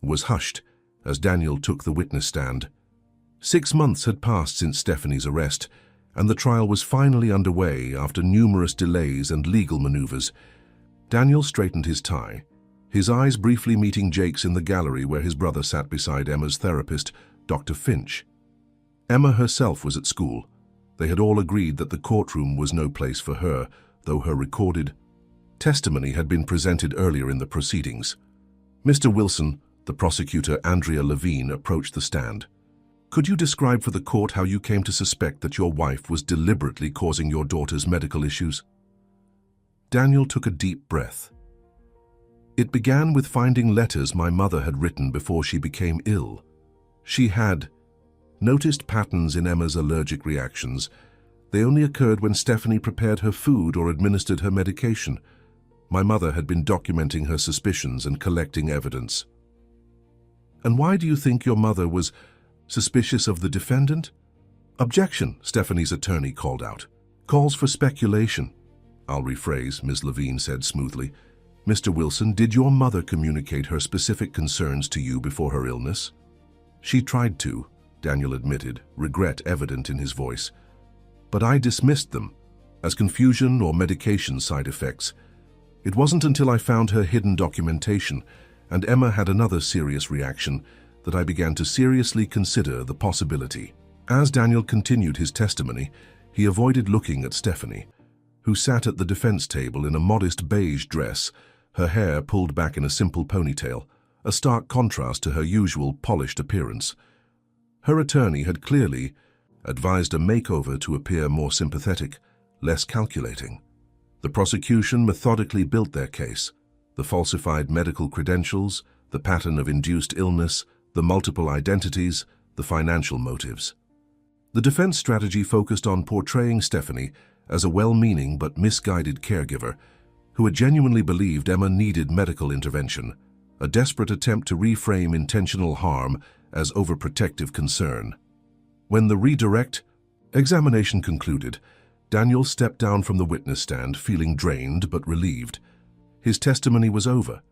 [SPEAKER 1] was hushed as Daniel took the witness stand. 6 months had passed since Stephanie's arrest, and the trial was finally underway after numerous delays and legal maneuvers. Daniel straightened his tie, his eyes briefly meeting Jake's in the gallery where his brother sat beside Emma's therapist, Dr. Finch. Emma herself was at school. They had all agreed that the courtroom was no place for her, though her recorded testimony had been presented earlier in the proceedings. Mr. Wilson, the prosecutor Andrea Levine, approached the stand. Could you describe for the court how you came to suspect that your wife was deliberately causing your daughter's medical issues? Daniel took a deep breath. It began with finding letters my mother had written before she became ill. She had noticed patterns in Emma's allergic reactions. They only occurred when Stephanie prepared her food or administered her medication. My mother had been documenting her suspicions and collecting evidence. And why do you think your mother was suspicious of the defendant? Objection, Stephanie's attorney called out. Calls for speculation. I'll rephrase, Ms. Levine said smoothly. Mr. Wilson, did your mother communicate her specific concerns to you before her illness? She tried to, Daniel admitted, regret evident in his voice. But I dismissed them as confusion or medication side effects. It wasn't until I found her hidden documentation and Emma had another serious reaction that I began to seriously consider the possibility. As Daniel continued his testimony, he avoided looking at Stephanie, who sat at the defense table in a modest beige dress, her hair pulled back in a simple ponytail, a stark contrast to her usual polished appearance. Her attorney had clearly advised a makeover to appear more sympathetic, less calculating. The prosecution methodically built their case: the falsified medical credentials, the pattern of induced illness, the multiple identities, the financial motives. The defense strategy focused on portraying Stephanie as a well-meaning but misguided caregiver who had genuinely believed Emma needed medical intervention, a desperate attempt to reframe intentional harm as overprotective concern. When the redirect examination concluded, Daniel stepped down from the witness stand feeling drained but relieved. His testimony was over,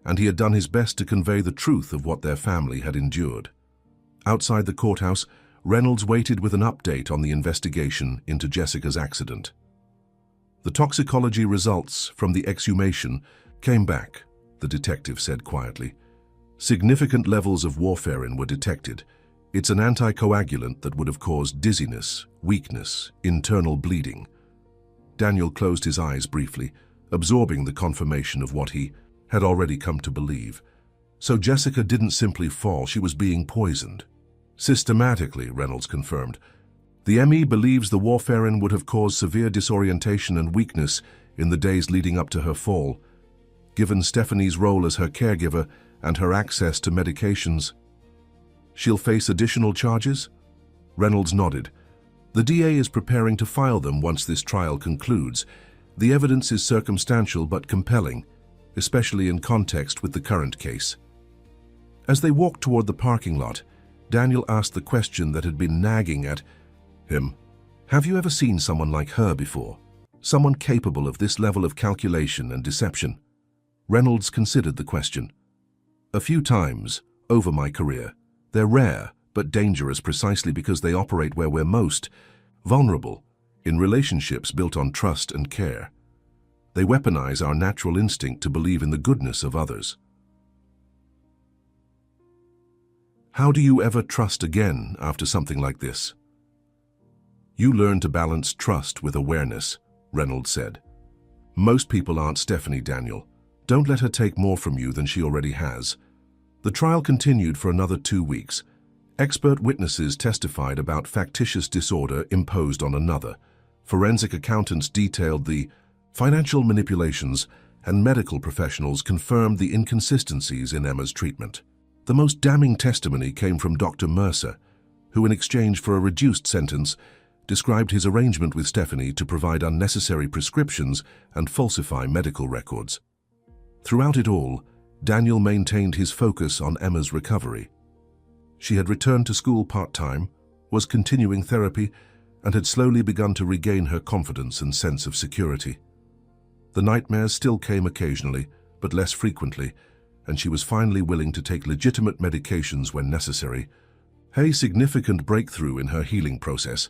[SPEAKER 1] and he had done his best to convey the truth of what their family had endured. Outside the courthouse, Reynolds waited with an update on the investigation into Jessica's accident. The toxicology results from the exhumation came back, the detective said quietly. Significant levels of warfarin were detected. It's an anticoagulant that would have caused dizziness, weakness, internal bleeding. Daniel closed his eyes briefly, absorbing the confirmation of what he had already come to believe. So Jessica didn't simply fall, she was being poisoned. Systematically, Reynolds confirmed. The ME believes the warfarin would have caused severe disorientation and weakness in the days leading up to her fall. Given Stephanie's role as her caregiver and her access to medications, she'll face additional charges? Reynolds nodded. The DA is preparing to file them once this trial concludes. The evidence is circumstantial but compelling, especially in context with the current case. As they walked toward the parking lot, Daniel asked the question that had been nagging at him. Have you ever seen someone like her before? Someone capable of this level of calculation and deception? Reynolds considered the question. A few times, over my career. They're rare, but dangerous precisely because they operate where we're most vulnerable, in relationships built on trust and care. They weaponize our natural instinct to believe in the goodness of others. How do you ever trust again after something like this? You learn to balance trust with awareness, Reynolds said. Most people aren't Stephanie, Daniel. Don't let her take more from you than she already has. The trial continued for another 2 weeks. Expert witnesses testified about factitious disorder imposed on another. Forensic accountants detailed the financial manipulations, and medical professionals confirmed the inconsistencies in Emma's treatment. The most damning testimony came from Dr. Mercer, who in exchange for a reduced sentence described his arrangement with Stephanie to provide unnecessary prescriptions and falsify medical records. Throughout it all, Daniel maintained his focus on Emma's recovery. She had returned to school part-time, was continuing therapy, and had slowly begun to regain her confidence and sense of security. The nightmares still came occasionally, but less frequently, and she was finally willing to take legitimate medications when necessary. A significant breakthrough in her healing process.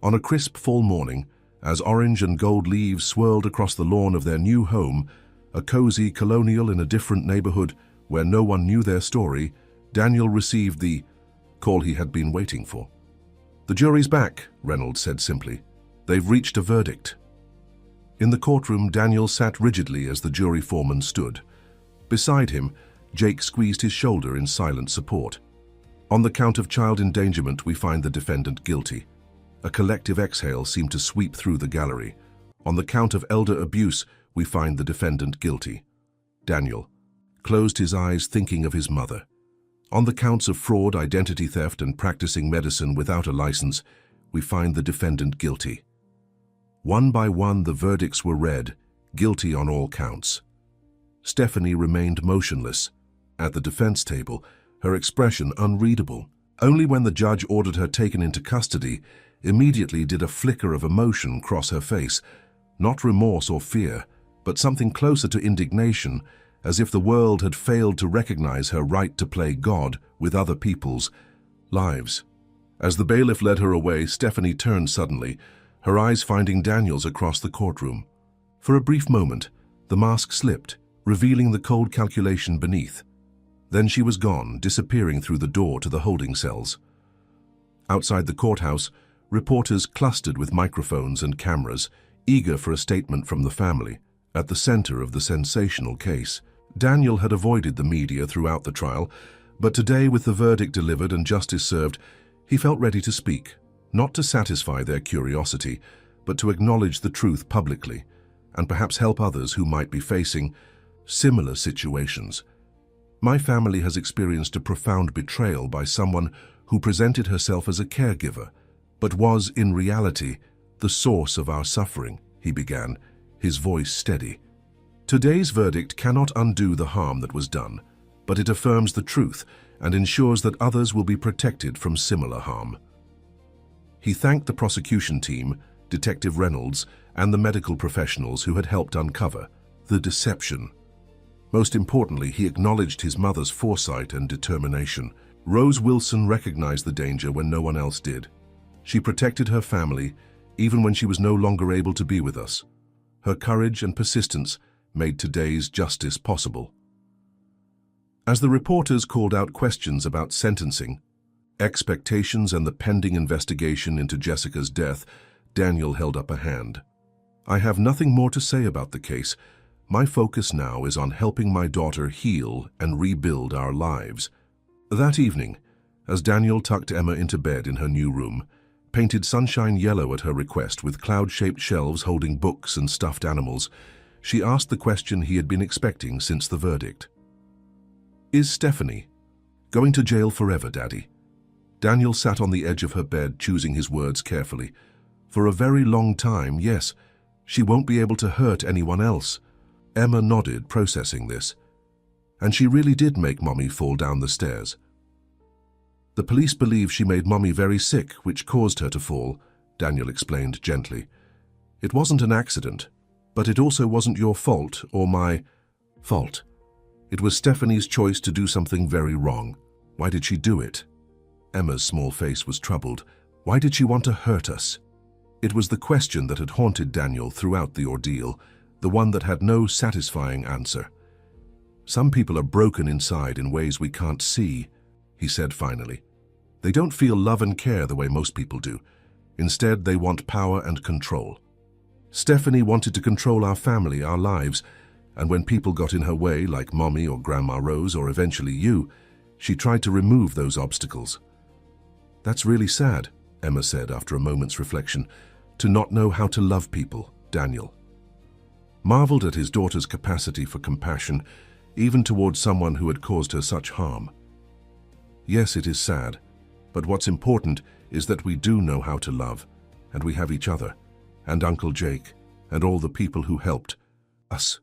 [SPEAKER 1] On a crisp fall morning, as orange and gold leaves swirled across the lawn of their new home, a cozy colonial in a different neighborhood where no one knew their story, Daniel received the call he had been waiting for. "The jury's back," Reynolds said simply. "They've reached a verdict." In the courtroom, Daniel sat rigidly as the jury foreman stood. Beside him, Jake squeezed his shoulder in silent support. On the count of child endangerment, we find the defendant guilty. A collective exhale seemed to sweep through the gallery. On the count of elder abuse, we find the defendant guilty. Daniel closed his eyes, thinking of his mother. On the counts of fraud, identity theft, and practicing medicine without a license, we find the defendant guilty. One by one, the verdicts were read, guilty on all counts. Stephanie remained motionless. At the defense table, her expression unreadable. Only when the judge ordered her taken into custody, immediately did a flicker of emotion cross her face. Not remorse or fear, but something closer to indignation, as if the world had failed to recognize her right to play God with other people's lives. As the bailiff led her away, Stephanie turned suddenly, her eyes finding Daniel's across the courtroom. For a brief moment, the mask slipped, revealing the cold calculation beneath. Then she was gone, disappearing through the door to the holding cells. Outside the courthouse, reporters clustered with microphones and cameras, eager for a statement from the family. At the center of the sensational case, Daniel had avoided the media throughout the trial, but today, with the verdict delivered and justice served, he felt ready to speak, not to satisfy their curiosity, but to acknowledge the truth publicly, and perhaps help others who might be facing similar situations. "My family has experienced a profound betrayal by someone who presented herself as a caregiver, but was, in reality, the source of our suffering," he began, his voice steady. "Today's verdict cannot undo the harm that was done, but it affirms the truth and ensures that others will be protected from similar harm." He thanked the prosecution team, Detective Reynolds, and the medical professionals who had helped uncover the deception. Most importantly, he acknowledged his mother's foresight and determination. Rose Wilson recognized the danger when no one else did. She protected her family, even when she was no longer able to be with us. Her courage and persistence made today's justice possible. As the reporters called out questions about sentencing, expectations, and the pending investigation into Jessica's death, Daniel held up a hand. "I have nothing more to say about the case. My focus now is on helping my daughter heal and rebuild our lives." That evening, as Daniel tucked Emma into bed in her new room, painted sunshine yellow at her request with cloud-shaped shelves holding books and stuffed animals, she asked the question he had been expecting since the verdict. "Is Stephanie going to jail forever, Daddy?" Daniel sat on the edge of her bed, choosing his words carefully. "For a very long time, yes. She won't be able to hurt anyone else." Emma nodded, processing this. "And she really did make Mommy fall down the stairs." "The police believe she made Mommy very sick, which caused her to fall," Daniel explained gently. "It wasn't an accident, but it also wasn't your fault or my fault. It was Stephanie's choice to do something very wrong. Why did she do it?" Emma's small face was troubled. Why did she want to hurt us? It was the question that had haunted Daniel throughout the ordeal, the one that had no satisfying answer. "Some people are broken inside in ways we can't see," he said finally. "They don't feel love and care the way most people do. Instead, they want power and control. Stephanie wanted to control our family, our lives, and when people got in her way, like Mommy or Grandma Rose or eventually you, she tried to remove those obstacles." "That's really sad," Emma said after a moment's reflection, "to not know how to love people." Daniel marveled at his daughter's capacity for compassion, even towards someone who had caused her such harm. "Yes, it is sad, but what's important is that we do know how to love, and we have each other, and Uncle Jake, and all the people who helped us."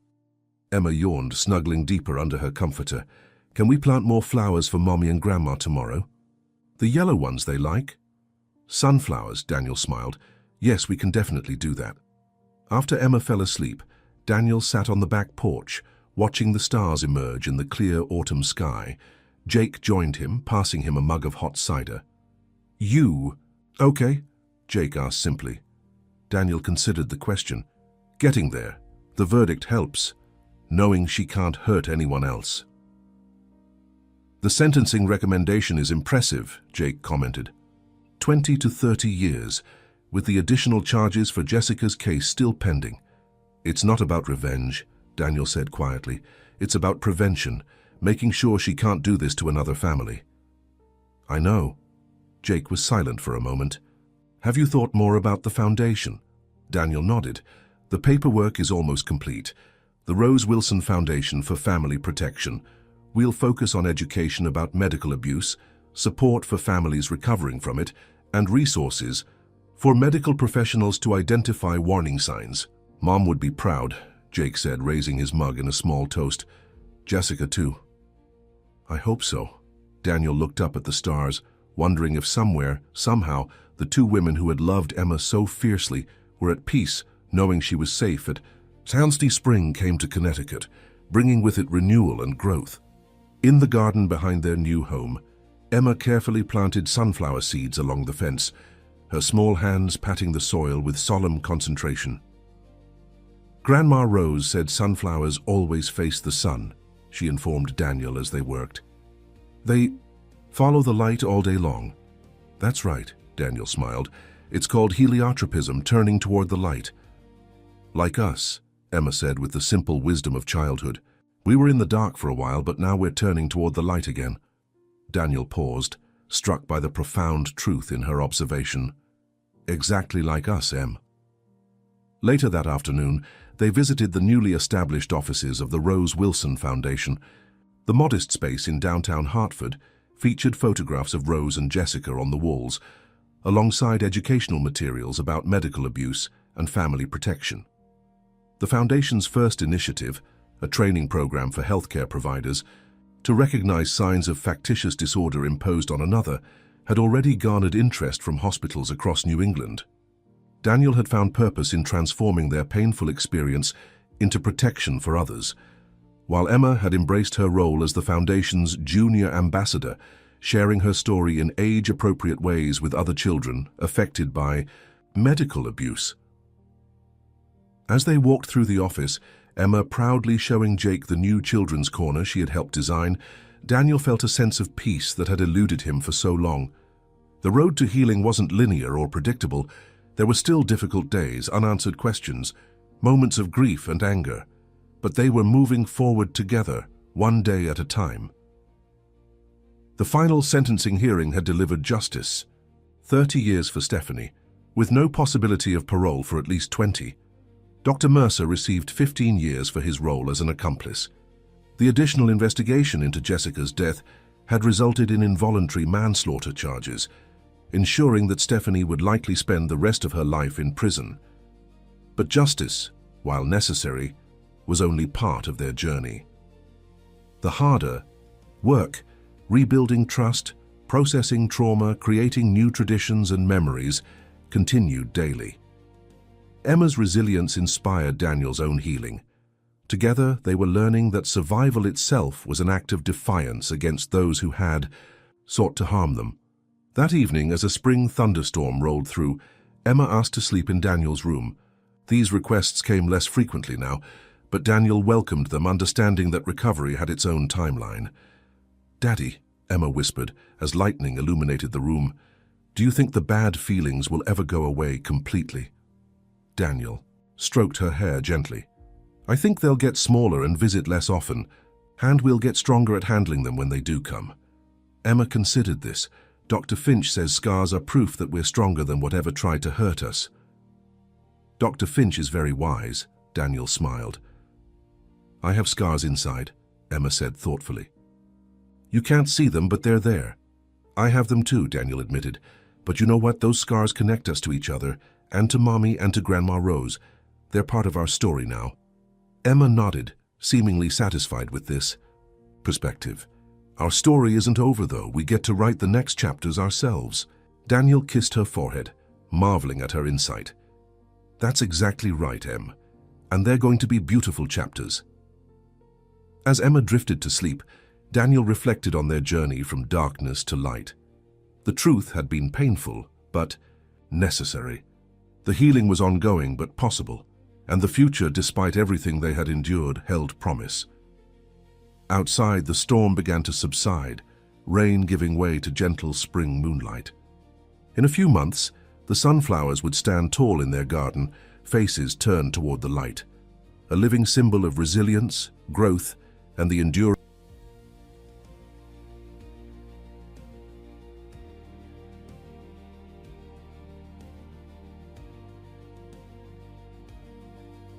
[SPEAKER 1] Emma yawned, snuggling deeper under her comforter. "Can we plant more flowers for Mommy and Grandma tomorrow? The yellow ones they like?" "Sunflowers," Daniel smiled. "Yes, we can definitely do that." After Emma fell asleep, Daniel sat on the back porch, watching the stars emerge in the clear autumn sky. Jake joined him, passing him a mug of hot cider. "You, okay?" Jake asked simply. Daniel considered the question. Getting there. The verdict helps, knowing she can't hurt anyone else. "The sentencing recommendation is impressive," Jake commented. 20 to 30 years, with the additional charges for Jessica's case still pending. "It's not about revenge," Daniel said quietly. "It's about prevention, making sure she can't do this to another family." "I know." Jake was silent for a moment. "Have you thought more about the foundation?" Daniel nodded. "The paperwork is almost complete. The Rose Wilson Foundation for Family Protection. We'll focus on education about medical abuse, support for families recovering from it, and resources for medical professionals to identify warning signs." "Mom would be proud," Jake said, raising his mug in a small toast. "Jessica too." "I hope so." Daniel looked up at the stars, wondering if somewhere, somehow, the two women who had loved Emma so fiercely were at peace, knowing she was safe at Sandsty Spring came to Connecticut, bringing with it renewal and growth. In the garden behind their new home, Emma carefully planted sunflower seeds along the fence, her small hands patting the soil with solemn concentration. Grandma Rose said sunflowers always face the sun, she informed Daniel as they worked. "They follow the light all day long." "That's right," Daniel smiled. "It's called heliotropism, turning toward the light." "Like us," Emma said with the simple wisdom of childhood. "We were in the dark for a while, but now we're turning toward the light again." Daniel paused, struck by the profound truth in her observation. "Exactly like us, Em." Later that afternoon, they visited the newly established offices of the Rose Wilson Foundation. The modest space in downtown Hartford featured photographs of Rose and Jessica on the walls, alongside educational materials about medical abuse and family protection. The Foundation's first initiative, a training program for healthcare providers, to recognize signs of factitious disorder imposed on another, had already garnered interest from hospitals across New England. Daniel had found purpose in transforming their painful experience into protection for others, while Emma had embraced her role as the Foundation's junior ambassador, sharing her story in age-appropriate ways with other children affected by medical abuse. As they walked through the office, Emma proudly showing Jake the new children's corner she had helped design, Daniel felt a sense of peace that had eluded him for so long. The road to healing wasn't linear or predictable. There were still difficult days, unanswered questions, moments of grief and anger, but they were moving forward together, one day at a time. The final sentencing hearing had delivered justice. 30 years for Stephanie, with no possibility of parole for at least 20. Dr. Mercer received 15 years for his role as an accomplice. The additional investigation into Jessica's death had resulted in involuntary manslaughter charges, ensuring that Stephanie would likely spend the rest of her life in prison. But justice, while necessary, was only part of their journey. The harder work, rebuilding trust, processing trauma, creating new traditions and memories, continued daily. Emma's resilience inspired Daniel's own healing. Together, they were learning that survival itself was an act of defiance against those who had sought to harm them. That evening, as a spring thunderstorm rolled through, Emma asked to sleep in Daniel's room. These requests came less frequently now, but Daniel welcomed them, understanding that recovery had its own timeline. "Daddy," Emma whispered as lightning illuminated the room, "do you think the bad feelings will ever go away completely?" Daniel stroked her hair gently. "I think they'll get smaller and visit less often, and we'll get stronger at handling them when they do come." Emma considered this. "Dr. Finch says scars are proof that we're stronger than whatever tried to hurt us." "Dr. Finch is very wise," Daniel smiled. "I have scars inside," Emma said thoughtfully. "You can't see them, but they're there." "I have them too," Daniel admitted. "But you know what? Those scars connect us to each other, and to Mommy and to Grandma Rose. They're part of our story now." Emma nodded, seemingly satisfied with this perspective. "Our story isn't over, though. We get to write the next chapters ourselves." Daniel kissed her forehead, marveling at her insight. "That's exactly right, Em. and they're going to be beautiful chapters. As Emma drifted to sleep, Daniel reflected on their journey from darkness to light. The truth had been painful, but necessary. The healing was ongoing but possible, and the future, despite everything they had endured, held promise. Outside, the storm began to subside, rain giving way to gentle spring moonlight. In a few months, the sunflowers would stand tall in their garden, faces turned toward the light, a living symbol of resilience, growth, and the endurance